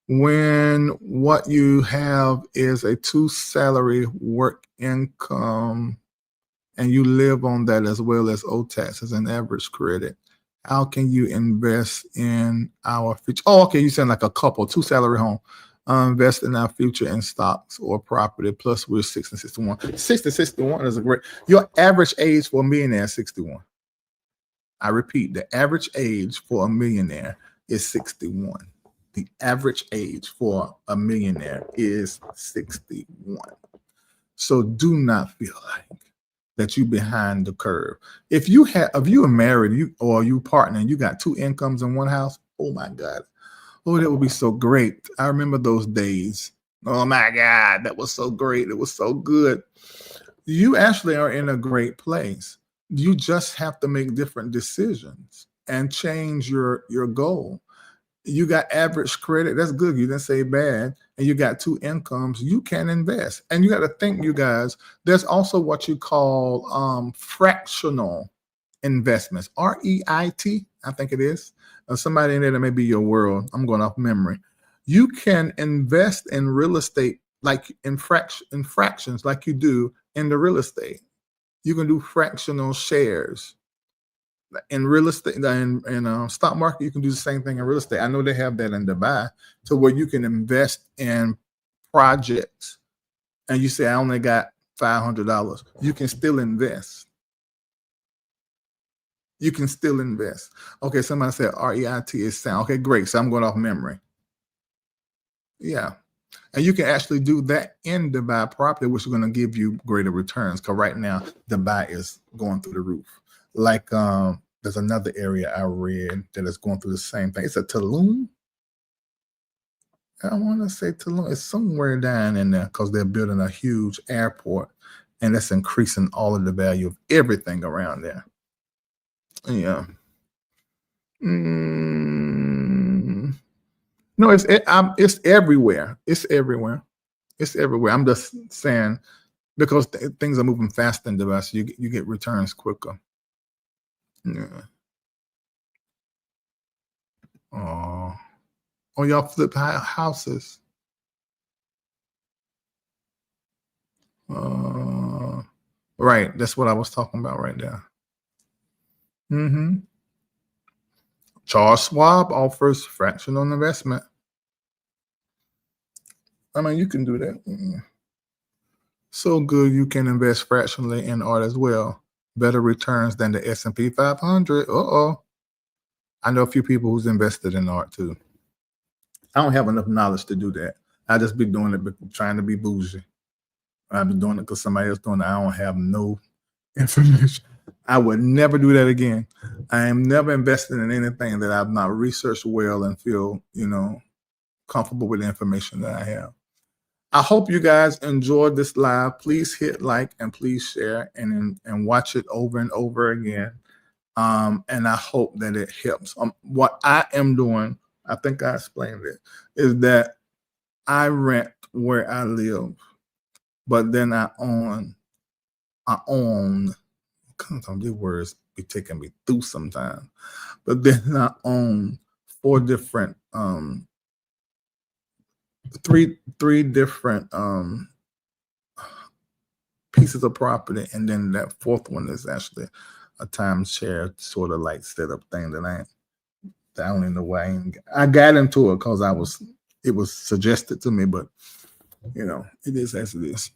When what you have is a 2-salary work income and you live on that as well as owe taxes and average credit, how can you invest in our future? Oh, okay. You sound like a couple, 2-salary home. Invest in our future in stocks or property. Plus, we're 60 and 61. 60 61 is a great. Your average age for a millionaire is 61. I repeat, the average age for a millionaire is 61. The average age for a millionaire is 61. So do not feel like that you behind the curve. If you are married, or you partner, and you got 2 incomes in one house, oh my God. Oh, that would be so great. I remember those days. Oh my God, that was so great. It was so good. You actually are in a great place. You just have to make different decisions and change your goal. You got average credit. That's good. You didn't say bad. And you got 2 incomes. You can invest. And you got to think, you guys, there's also what you call fractional investments. REIT, I think it is. Somebody in there that may be your world. I'm going off memory. You can invest in real estate like in fractions like you do in the real estate. You can do fractional shares. In real estate, in stock market, you can do the same thing in real estate. I know they have that in Dubai, to where you can invest in projects. And you say, I only got $500. You can still invest. You can still invest. Okay, somebody said REIT is sound. Okay, great. So I'm going off memory. Yeah. And you can actually do that in Dubai property, which is going to give you greater returns. Because right now, Dubai is going through the roof. Like there's another area I read that is going through the same thing. It's a Tulum. I want to say Tulum. It's somewhere down in there because they're building a huge airport, and that's increasing all of the value of everything around there. Yeah. No, it's everywhere. It's everywhere. It's everywhere. I'm just saying because things are moving faster in Dubai, so you get returns quicker. Yeah. Oh, y'all flip houses. Right. That's what I was talking about right there. Charles Schwab offers fractional investment. I mean, you can do that. So good you can invest fractionally in art as well. Better returns than the S&P 500. I know a few people who's invested in art too. I don't have enough knowledge to do that. I just be doing it, trying to be bougie. I've been doing it because somebody else doing it. I don't have no information. I would never do that again. I am never investing in anything that I've not researched well and feel, comfortable with the information that I have. I hope you guys enjoyed this live. Please hit like and please share and watch it over and over again. And I hope that it helps. What I am doing, I think I explained it, is that I rent where I live, but then I own. Sometimes these words be taking me through sometimes, but then I own 4 different, three different pieces of property, and then that 4th one is actually a timeshare sort of like setup thing that I don't even know why I got into it because it was suggested to me, but it is as it is.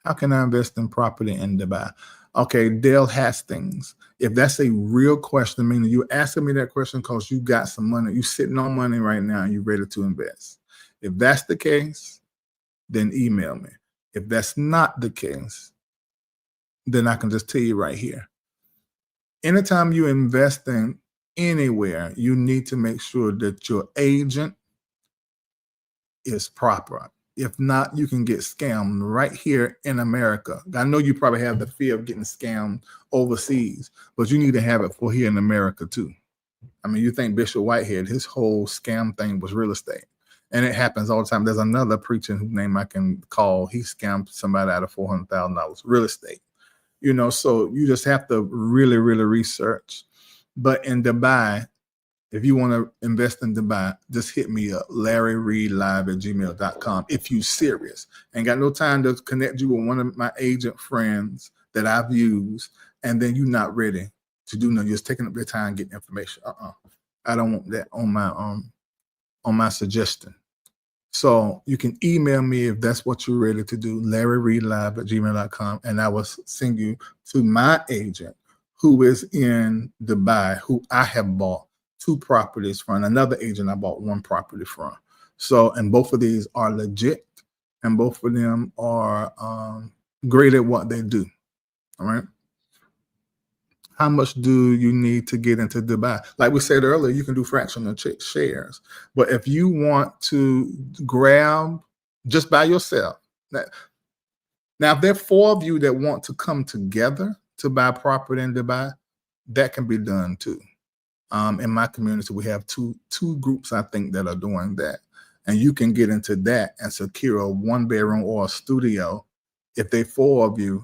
How can I invest in property in Dubai? Okay, Dale Hastings. If that's a real question, meaning you're asking me that question because you got some money, you're sitting on money right now and you're ready to invest. If that's the case, then email me. If that's not the case, then I can just tell you right here. Anytime you invest in anywhere, you need to make sure that your agent is proper. If not, you can get scammed right here in America. I know you probably have the fear of getting scammed overseas, but you need to have it for here in America too. I mean, you think Bishop Whitehead, his whole scam thing was real estate. And it happens all the time. There's another preacher whose name I can call. He scammed somebody out of $400,000, real estate. You know, so you just have to really, really research. But in Dubai, if you want to invest in Dubai, just hit me up, LarryReidLive@gmail.com. If you serious. Ain't got no time to connect you with one of my agent friends that I've used, and then you're not ready to do nothing. You're just taking up their time getting information. I don't want that on my suggestion. So you can email me if that's what you're ready to do, LarryReidLive@gmail.com, and I will send you to my agent who is in Dubai, who I have bought 2 properties from. Another agent I bought 1 property from. So, and both of these are legit, and both of them are great at what they do. All right. How much do you need to get into Dubai? Like we said earlier, you can do fractional shares. But if you want to grab just by yourself, now if there are 4 of you that want to come together to buy property in Dubai, that can be done too. In my community, we have two groups, I think, that are doing that. And you can get into that and secure a 1-bedroom or a studio. If they 4 of you,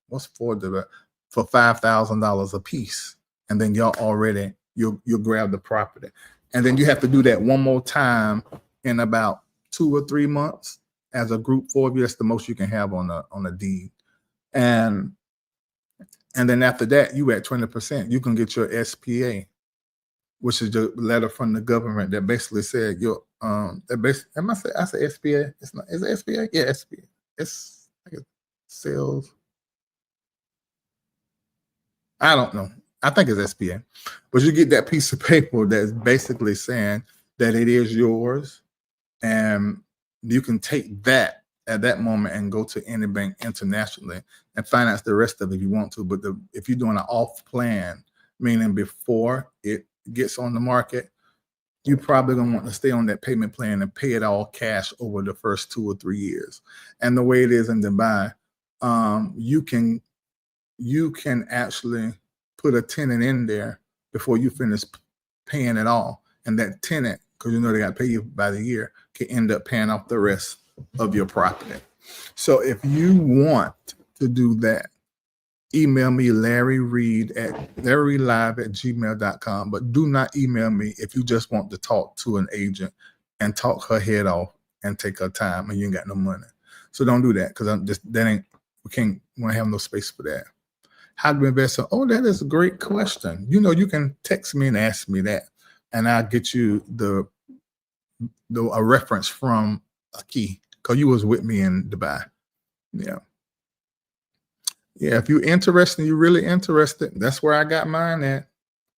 what's 4 Dubai? For $5,000 a piece, and then you'll grab the property, and then you have to do that one more time in about 2 or 3 months as a group. 4 of you, that's the most you can have on a deed, and then after that, you at 20%. You can get your SPA, which is the letter from the government that basically said your I say SPA. It's not. Is it SPA? Yeah, SPA. It's like sales. I don't know. I think it's SPA. But you get that piece of paper that's basically saying that it is yours. And you can take that at that moment and go to any bank internationally and finance the rest of it if you want to. But if you're doing an off plan, meaning before it gets on the market, you're probably going to want to stay on that payment plan and pay it all cash over the first 2 or 3 years. And the way it is in Dubai, you can actually put a tenant in there before you finish paying it all. And that tenant, because you know they got to pay you by the year, can end up paying off the rest of your property. So if you want to do that, email me, LarryReid@gmail.com. But do not email me if you just want to talk to an agent and talk her head off and take her time and you ain't got no money. So don't do that, because we won't have no space for that. How to invest? Oh, that is a great question. You know, you can text me and ask me that, and I'll get you a reference from a key, because you was with me in Dubai. Yeah. If you're interested, you're really interested, that's where I got mine at.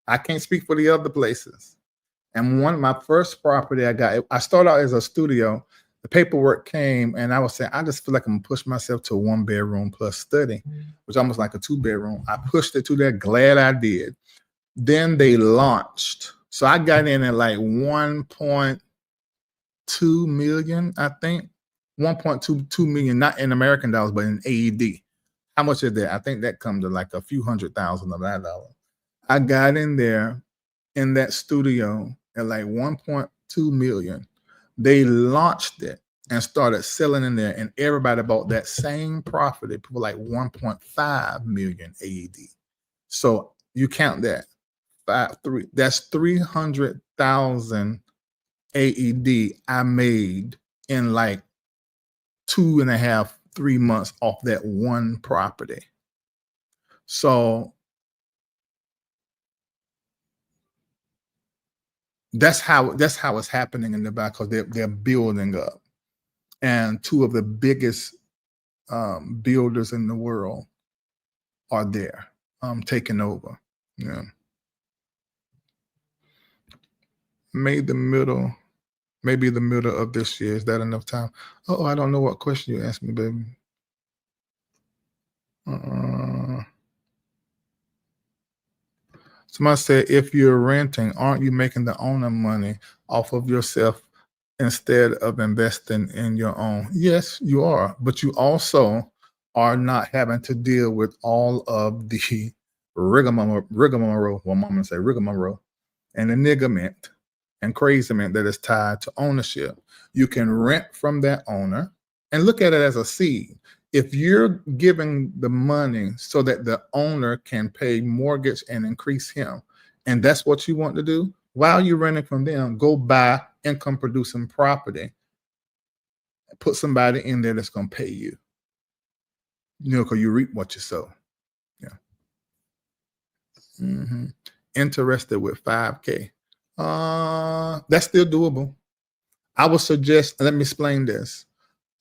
I can't speak for the other places. And my first property I started out as a studio. The paperwork came, and I was saying, I just feel like I'm gonna push myself to a 1-bedroom plus study, which is almost like a 2-bedroom. I pushed it to that. Glad I did. Then they launched. So I got in at like 1.2 million, I think. 1.22 million, not in American dollars, but in AED. How much is that? I think that comes to like a few $100,000 of that dollar. I got in there in that studio at like 1.2 million. They launched it and started selling in there, and everybody bought that same property for like 1.5 million AED. So you count that. That's 300,000 AED I made in like 2.5, 3 months off that one property. So that's how it's happening in the back, because they're building up, and 2 of the biggest builders in the world are there, taking over. Yeah, maybe the middle of this year. Is that enough time? Oh, I don't know what question you asked me, baby. Somebody said, if you're renting, aren't you making the owner money off of yourself instead of investing in your own? Yes, you are. But you also are not having to deal with all of the rigmarole, well, mama say rigmarole, and the nigament and craziment that is tied to ownership. You can rent from that owner and look at it as a seed. If you're giving the money so that the owner can pay mortgage and increase him, and that's what you want to do, while you're renting from them, go buy income producing property, put somebody in there that's going to pay you. You know, because you reap what you sow. Yeah. Interested with 5K. That's still doable. I would suggest, let me explain this.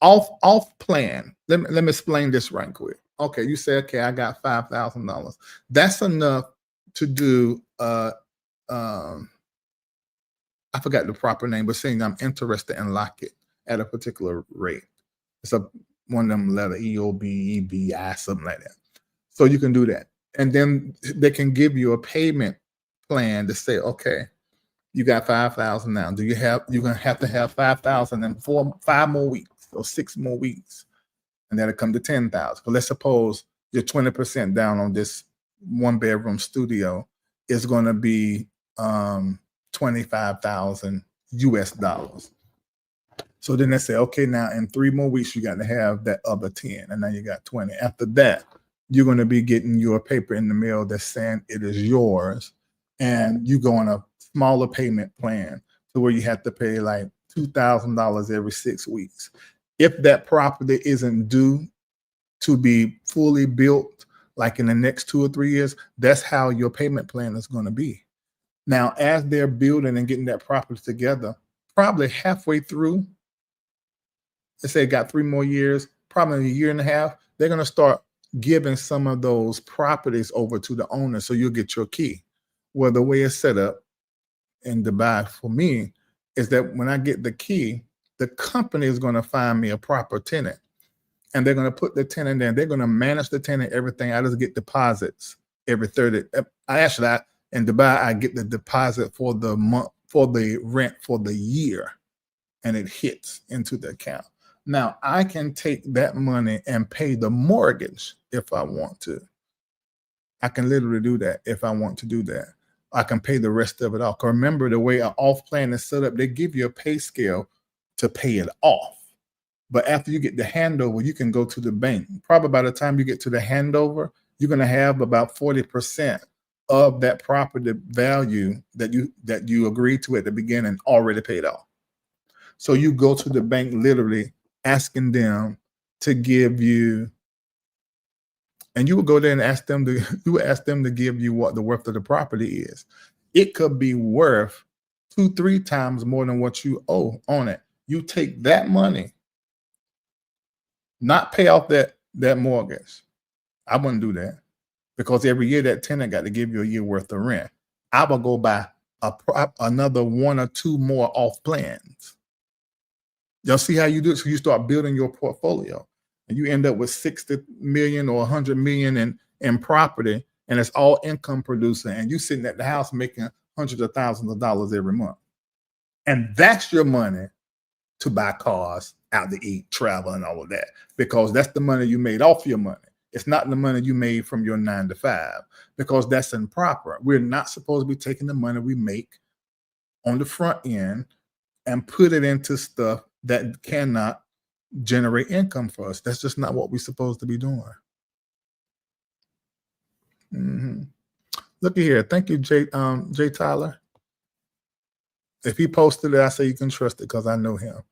Off plan. Let me explain this right quick. Okay, you say, okay, I got $5,000. That's enough to do I forgot the proper name, but saying I'm interested and lock it at a particular rate. It's one of them letter EOB, EBI, something like that. So you can do that. And then they can give you a payment plan to say, okay, you got 5,000 now. You're gonna have to have 5,000 in 5 more weeks or 6 more weeks. And that'll come to 10,000. But let's suppose you're 20% down on this 1-bedroom studio is gonna be 25,000 US dollars. So then they say, okay, now in 3 more weeks, you got to have that other 10, and now you got 20. After that, you're going to be getting your paper in the mail that's saying it is yours, and you go on a smaller payment plan to where you have to pay like $2,000 every 6 weeks. If that property isn't due to be fully built, like in the next 2 or 3 years, that's how your payment plan is going to be. Now, as they're building and getting that property together, probably halfway through, let's say it got 3 more years, probably a year and a half, they're going to start giving some of those properties over to the owner so you'll get your key. Well, the way it's set up in Dubai for me is that when I get the key, the company is going to find me a proper tenant, and they're going to put the tenant in. They're going to manage the tenant, everything. I just get deposits every 30. In Dubai, I get the deposit for the month, for the rent for the year, and it hits into the account. Now, I can take that money and pay the mortgage if I want to. I can literally do that if I want to do that. I can pay the rest of it off. Remember, the way an off plan is set up, they give you a pay scale to pay it off. But after you get the handover, you can go to the bank. Probably by the time you get to the handover, you're going to have about 40% of that property value that you agreed to at the beginning already paid off. So you go to the bank literally asking them to give you, and you would go there and ask them to give you what the worth of the property is. It could be worth 2-3 times more than what you owe on it. You take that money, not pay off that mortgage. I wouldn't do that, because every year that tenant got to give you a year worth of rent. I will go buy another 1 or 2 more off plans. Y'all see how you do it? So you start building your portfolio, and you end up with 60 million or 100 million in property, and it's all income producing, and you sitting at the house making hundreds of thousands of dollars every month. And that's your money to buy cars, out to eat, travel, and all of that, because that's the money you made off your money. It's not the money you made from your 9 to 5, because that's improper. We're not supposed to be taking the money we make on the front end and put it into stuff that cannot generate income for us. That's just not what we're supposed to be doing. Look at here. Thank you, Jay Tyler. If he posted it, I say you can trust it because I know him.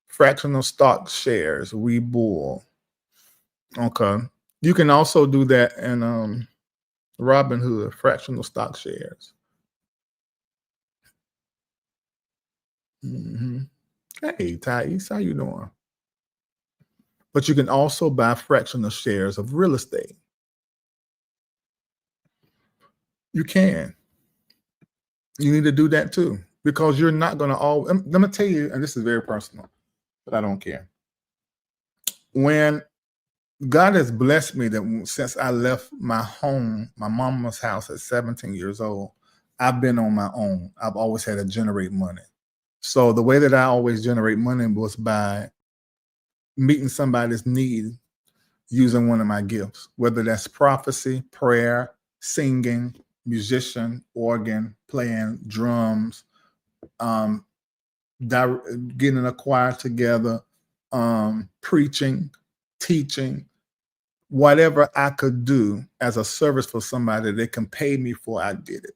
Fractional stock shares, we bull. Okay. You can also do that in Robinhood, fractional stock shares. Hey, Thais, how you doing? But you can also buy fractional shares of real estate. You can. You need to do that too, because you're not going to always. Let me tell you, and this is very personal, but I don't care. When God has blessed me that since I left my home, my mama's house at 17 years old, I've been on my own. I've always had to generate money. So the way that I always generate money was by meeting somebody's need using one of my gifts, whether that's prophecy, prayer, singing, musician, organ, playing drums, um, getting a choir together, preaching, teaching, whatever I could do as a service for somebody they can pay me for, I did it.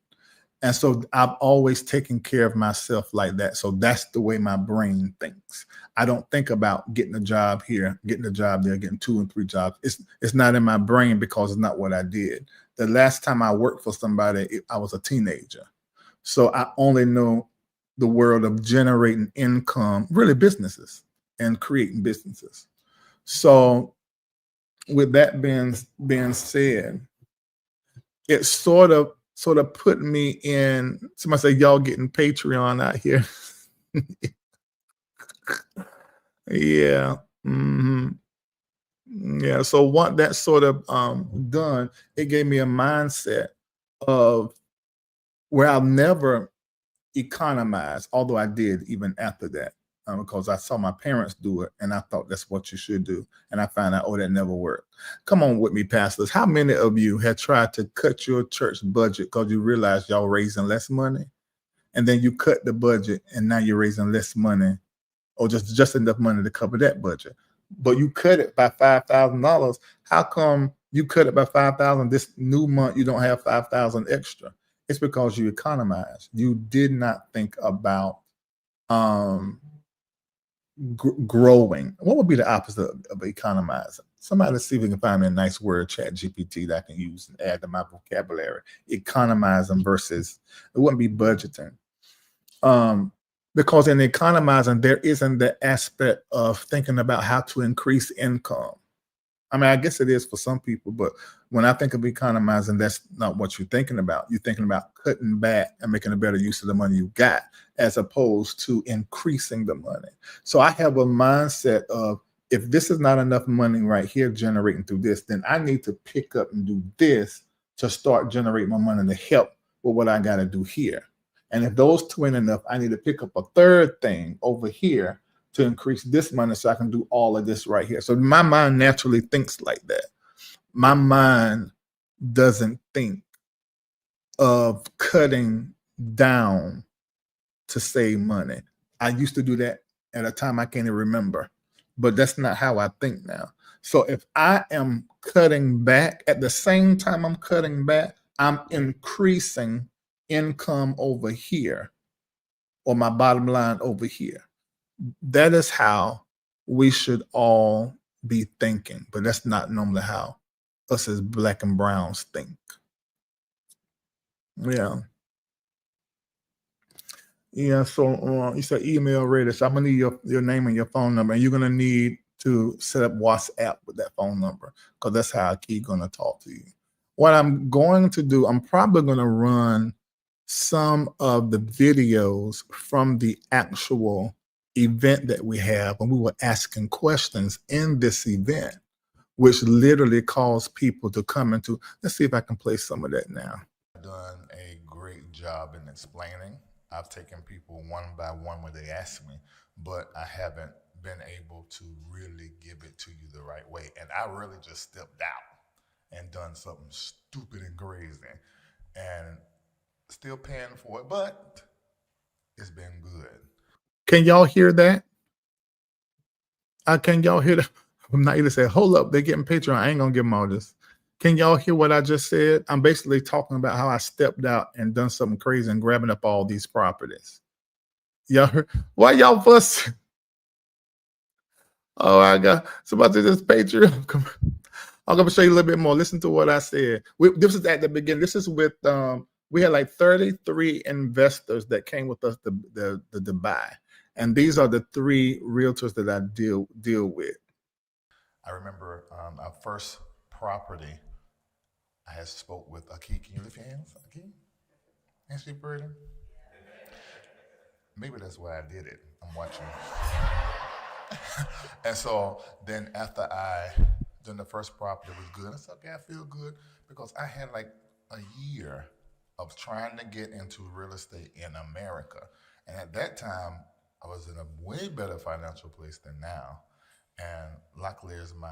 And so I've always taken care of myself like that. So that's the way my brain thinks. I don't think about getting a job here, getting a job there, getting 2 and 3 jobs. It's not in my brain because it's not what I did. The last time I worked for somebody, I was a teenager. So I only know the world of generating income, really businesses, and creating businesses. So with that being said, it sort of put me in. Somebody say y'all getting Patreon out here. Yeah. Yeah. So what that sort of done, it gave me a mindset of where I'll never economize, although I did even after that. Because I saw my parents do it and I thought that's what you should do. And I found out, oh, that never worked. Come on with me, pastors. How many of you have tried to cut your church budget because you realized y'all raising less money? And then you cut the budget and now you're raising less money, or just enough money to cover that budget. But you cut it by $5,000. How come you cut it by $5,000 this new month you don't have $5,000 extra? It's because you economized. You did not think about growing. What would be the opposite of economizing? Somebody see if we can find me a nice word, Chat GPT, that I can use and add to my vocabulary. Economizing versus, it wouldn't be budgeting. Because in economizing, there isn't the aspect of thinking about how to increase income. I mean, I guess it is for some people, but when I think of economizing, that's not what you're thinking about. You're thinking about cutting back and making a better use of the money you got, as opposed to increasing the money. So I have a mindset of, if this is not enough money right here generating through this, then I need to pick up and do this to start generating my money to help with what I got to do here. And if those two ain't enough, I need to pick up a third thing over here to increase this money so I can do all of this right here. So my mind naturally thinks like that. My mind doesn't think of cutting down to save money. I used to do that at a time I can't even remember, but that's not how I think now. So if I am cutting back, at the same time I'm cutting back, I'm increasing income over here, or my bottom line over here. That is how we should all be thinking, but that's not normally how us as black and browns think. Yeah. Yeah. So you said email Reid. So I'm gonna need your name and your phone number, and you're gonna need to set up WhatsApp with that phone number, because that's how I keep gonna talk to you. What I'm going to do, I'm probably gonna run some of the videos from the actual event that we have, and we were asking questions in this event, which literally caused people to come into. Let's see if I can play some of that now. Done a great job in explaining. I've taken people one by one when they ask me, but I haven't been able to really give it to you the right way. And I really just stepped out and done something stupid and crazy, and still paying for it, but it's been good. Can y'all hear that? Can y'all hear that? Naila said, hold up, they're getting Patreon. I ain't gonna give them all this. Can y'all hear what I just said? I'm basically talking about how I stepped out and done something crazy and grabbing up all these properties. Y'all heard? Why y'all fuss? Oh, I got somebody this Patreon. I'm gonna show you a little bit more. Listen to what I said. This is at the beginning. This is with we had like 33 investors that came with us to Dubai, and these are the 3 realtors that I deal with. I remember our first property. I had spoke with Aki. Can you lift your hands, Aki? Ain't she pretty? Maybe that's why I did it. I'm watching. And so then after I Then the first property was good. I said, okay, I feel good because I had like a year of trying to get into real estate in America. And at that time, I was in a way better financial place than now. And luckily, as my,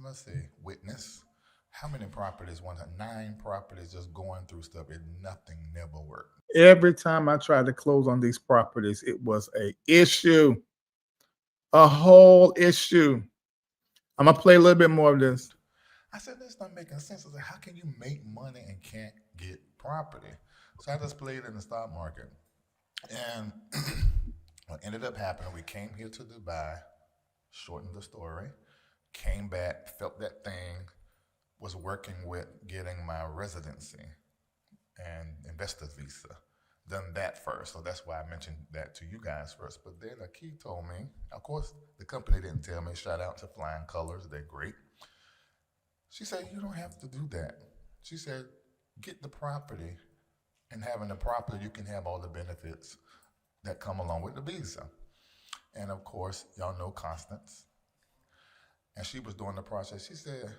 let's say, witness, how many properties, 9 properties just going through stuff, and nothing never worked. Every time I tried to close on these properties, it was a issue, a whole issue. I'm gonna play a little bit more of this. I said, that's not making sense. I said, how can you make money and can't get property? So I just played in the stock market. And what ended up happening, we came here to Dubai, shortened the story, came back, felt that thing, was working with getting my residency and investor's visa. Done that first, so that's why I mentioned that to you guys first. But then Akee told me, of course, the company didn't tell me, shout out to Flying Colors, they're great. She said, you don't have to do that. She said, get the property, and having the property, you can have all the benefits that come along with the visa. And of course, y'all know Constance. And she was doing the process. She said,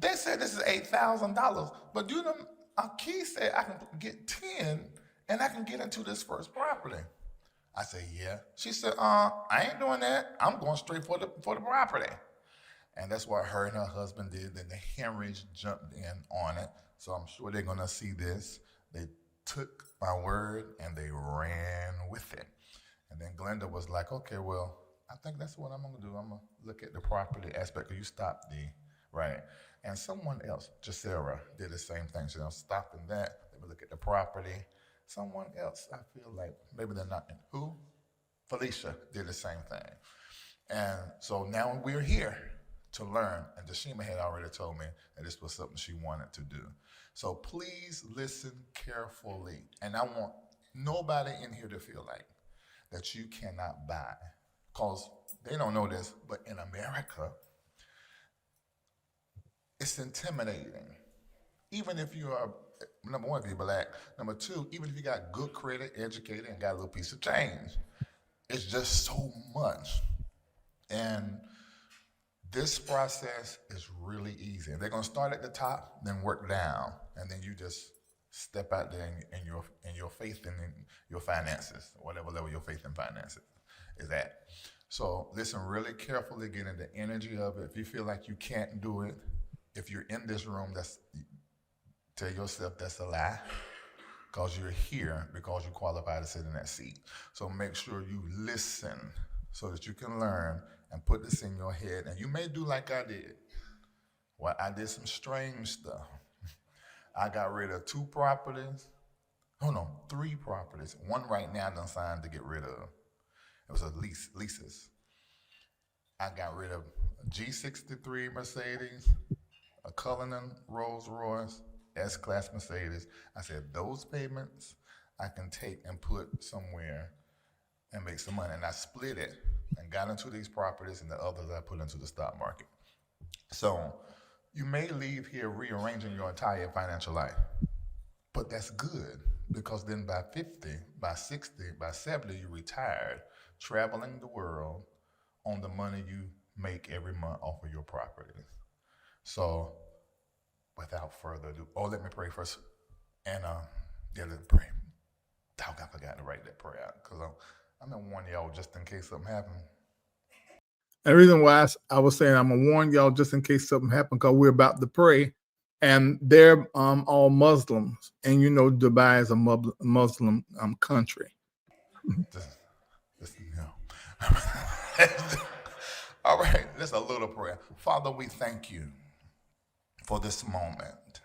they said this is $8,000, but you know, Akee said I can get 10 and I can get into this first property. I said, yeah. She said, I ain't doing that. I'm going straight for the property. And that's what her and her husband did. Then the Henrys jumped in on it. So I'm sure they're gonna see this. They took my word and they ran with it. And then Glenda was like, okay, well, I think that's what I'm gonna do. I'm gonna look at the property aspect. You stopped right. And someone else, Jacera, did the same thing. So I'm stopping that. Let me look at the property. Someone else, I feel like maybe they're not in. Who? Felicia did the same thing. And so now we're here to learn. And Dashima had already told me that this was something she wanted to do. So please listen carefully. And I want nobody in here to feel like that you cannot buy. Because they don't know this, but in America, it's intimidating. Even if you are, number one, if you're black. Number two, even if you got good credit, educated, and got a little piece of change. It's just so much. And this process is really easy. They're gonna start at the top, then work down, and then you just step out there in your faith and in your finances, whatever level your faith and finances is at. So listen really carefully, get in the energy of it. If you feel like you can't do it, if you're in this room, tell yourself that's a lie, because you're here because you qualify to sit in that seat. So make sure you listen so that you can learn and put this in your head. And you may do like I did. Well, I did some strange stuff. I got rid of 2 properties. Oh no, 3 properties. One right now done signed to get rid of. It was a leases. I got rid of a G63 Mercedes, a Cullinan Rolls Royce, S-Class Mercedes. I said, those payments I can take and put somewhere and make some money. And I split it and got into these properties, and the others I put into the stock market. So you may leave here rearranging your entire financial life, but that's good, because then by 50, by 60, by 70, you're retired, traveling the world on the money you make every month off of your properties. So without further ado, let me pray first. And let me pray. Dog, I forgot to write that prayer out, because I'm gonna warn y'all just in case something happens. The reason why I was saying I'm gonna warn y'all just in case something happens, because we're about to pray, and they're all Muslims, and you know Dubai is a Muslim country. All right, just a little prayer. Father, we thank you for this moment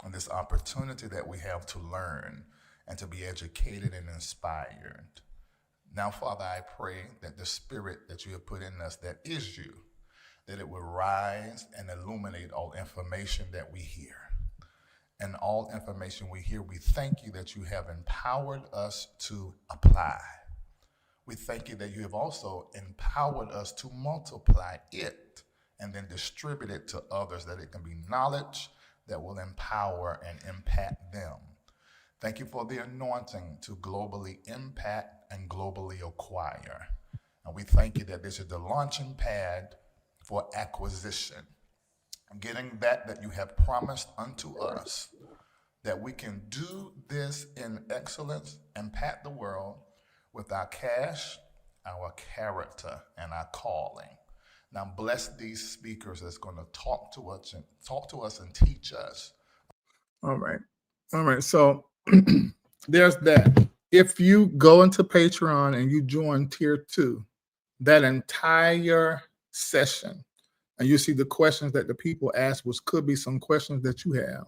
and this opportunity that we have to learn and to be educated and inspired. Now, Father, I pray that the spirit that you have put in us, that is you, that it will rise and illuminate all information that we hear. And all information we hear, we thank you that you have empowered us to apply. We thank you that you have also empowered us to multiply it and then distribute it to others, that it can be knowledge that will empower and impact them. Thank you for the anointing to globally impact and globally acquire. And we thank you that this is the launching pad for acquisition, getting that you have promised unto us, that we can do this in excellence, impact the world with our cash, our character, and our calling. Now bless these speakers that's going to talk to us and teach us. All right. All right. So there's that. If you go into Patreon and you join tier 2, that entire session, and you see the questions that the people ask, which could be some questions that you have,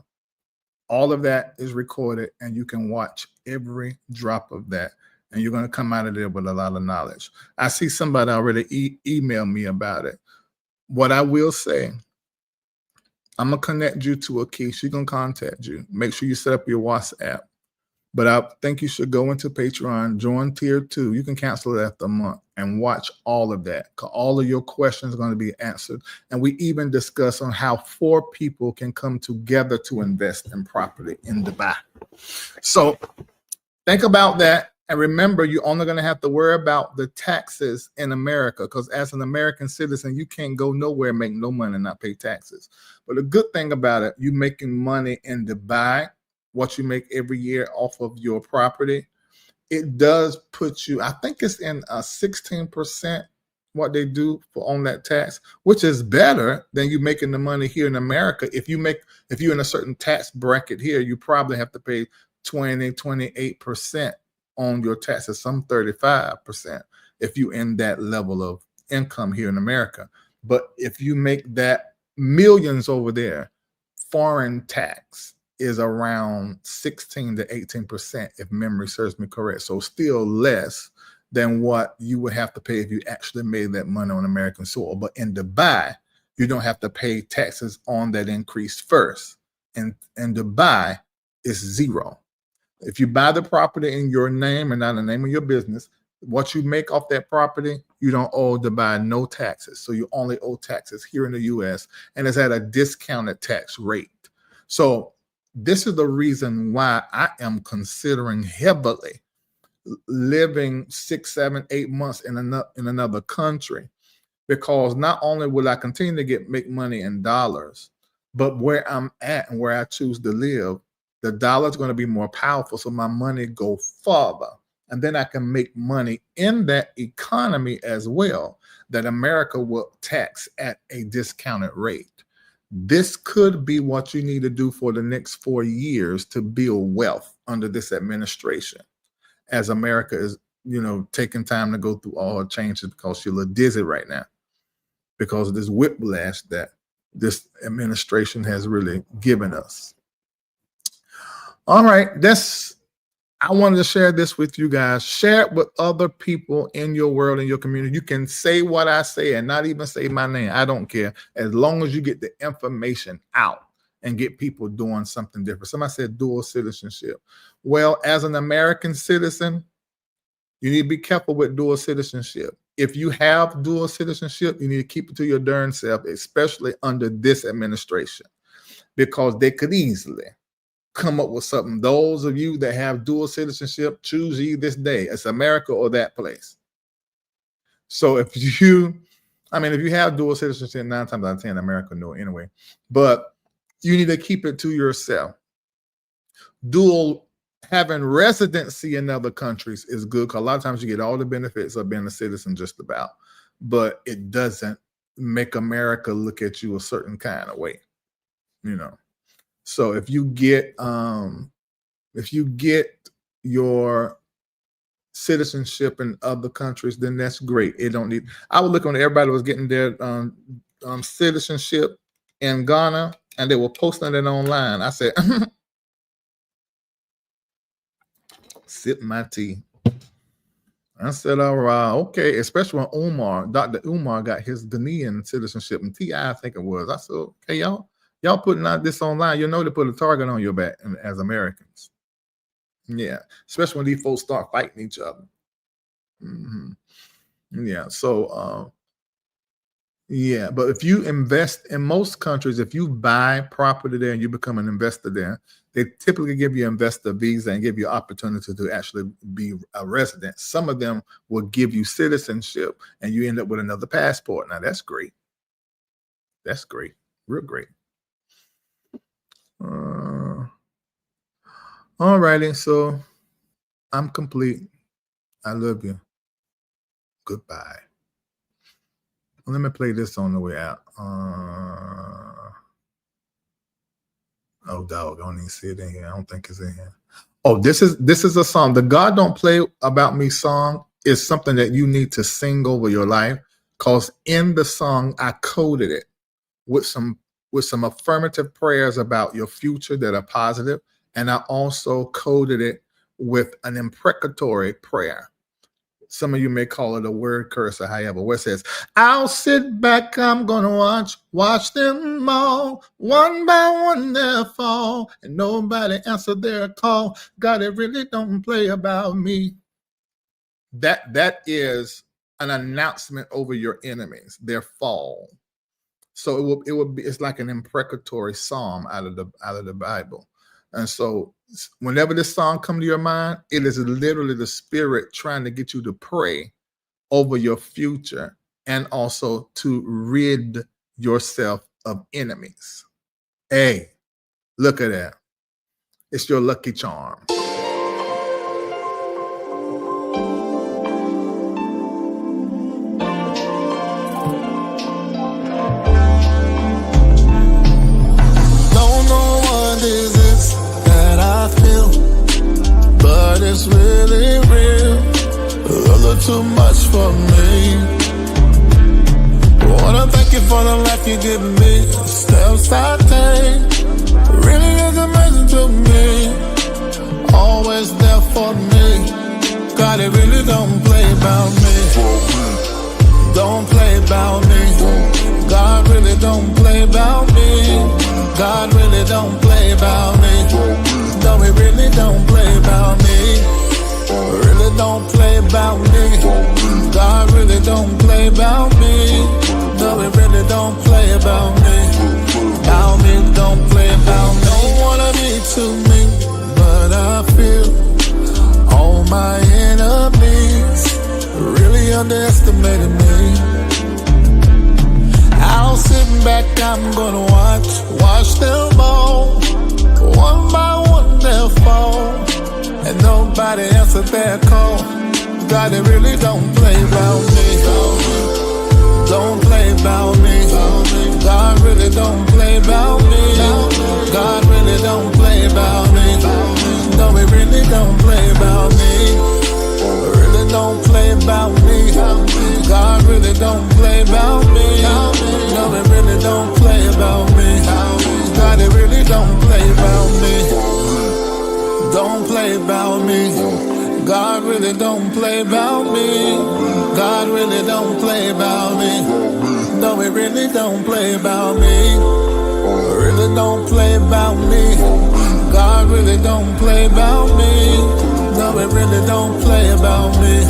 all of that is recorded, and you can watch every drop of that. And you're going to come out of there with a lot of knowledge. I see somebody already emailed me about it. What I will say, I'm going to connect you to a key. She's going to contact you. Make sure you set up your WhatsApp. But I think you should go into Patreon, join tier 2. You can cancel it after a month and watch all of that. All of your questions are going to be answered. And we even discuss on how 4 people can come together to invest in property in Dubai. So think about that. And remember, you're only going to have to worry about the taxes in America, because as an American citizen, you can't go nowhere, make no money, and not pay taxes. But the good thing about it, you making money in Dubai, what you make every year off of your property, it does put you, I think it's in 16% what they do on that tax, which is better than you making the money here in America. If you're in a certain tax bracket here, you probably have to pay 28% on your taxes, some 35% if you're in that level of income here in America. But if you make that millions over there, foreign tax is around 16 to 18%, if memory serves me correct. So still less than what you would have to pay if you actually made that money on American soil. But in Dubai, you don't have to pay taxes on that increase first. And in Dubai, it's zero. If you buy the property in your name and not the name of your business, what you make off that property, you don't owe Dubai no taxes. So you only owe taxes here in the U.S., and it's at a discounted tax rate. So this is the reason why I am considering heavily living 6, 7, 8 months in another country, because not only will I continue to make money in dollars, but where I'm at and where I choose to live, the dollar is going to be more powerful, so my money go farther. And then I can make money in that economy as well, that America will tax at a discounted rate. This could be what you need to do for the next 4 years to build wealth under this administration, as America is, taking time to go through all the changes, because she's a little dizzy right now because of this whiplash that this administration has really given us. All right, I wanted to share this with you guys. Share it with other people in your world, in your community. You can say what I say and not even say my name. I don't care, as long as you get the information out and get people doing something different. Somebody said dual citizenship. Well, as an American citizen, you need to be careful with dual citizenship. If you have dual citizenship, you need to keep it to your darn self, especially under this administration, because they could easily come up with something. Those of you that have dual citizenship, choose ye this day. It's America or that place. So if you have dual citizenship, 9 times out of 10, America know it anyway. But you need to keep it to yourself. Having residency in other countries is good, because a lot of times you get all the benefits of being a citizen just about, but it doesn't make America look at you a certain kind of way, So if you get your citizenship in other countries, then that's great. It don't need. I would look on everybody was getting their citizenship in Ghana, and they were posting it online. I said, sip my tea. I said, all right, okay. Especially when Dr. Umar got his Ghanaian citizenship and TI, I think it was. I said, okay, y'all putting out this online, to put a target on your back as Americans. Yeah, especially when these folks start fighting each other. Yeah, so Yeah, but if you invest in most countries, if you buy property there and you become an investor there, they typically give you an investor visa and give you opportunity to actually be a resident. Some of them will give you citizenship and you end up with another passport. Now that's great. That's great. Real great. All righty. So I'm complete. I love you. Goodbye. Let me play this on the way out. Oh, dog, I don't even see it in here. I don't think it's in here. Oh, this is a song. The God Don't Play About Me song is something that you need to sing over your life, because in the song I coded it with some affirmative prayers about your future that are positive, and I also coded it with an imprecatory prayer. Some of you may call it a word curse or however, where it says, I'll sit back, I'm gonna watch them all, one by one they'll fall, and nobody answer their call. God, it really don't play about me. That is an announcement over your enemies, their fall. So it's like an imprecatory psalm out of the Bible. And so whenever this song comes to your mind, it is literally the Spirit trying to get you to pray over your future and also to rid yourself of enemies. Hey, look at that. It's your lucky charm. But it's really real, a little too much for me. Wanna thank you for the life you give me, steps I take, really is amazing to me. Always there for me, God, it really don't play about me. Don't play about me, God really don't play about me. God really don't play about me. No, it really don't play about me. Really don't play about me. God really don't play about me. No, it really don't play about me. About me, don't play about me. Don't wanna be too mean, but I feel all my enemies really underestimated me. I'll sit back, I'm gonna watch them all, one by one they'll fall, and nobody answered their call. God, it really don't play about me. Don't play about me. God really don't play about me. God really don't play about me. No, it really don't play about me. Really don't play about me. God really don't play about me. No, it really don't play about me. God, it really don't play about me. Don't play about me. God really don't play about me. God really don't play about me. No, it really don't play about me. Really don't play about me. God really don't play about me. No, it really don't play about me.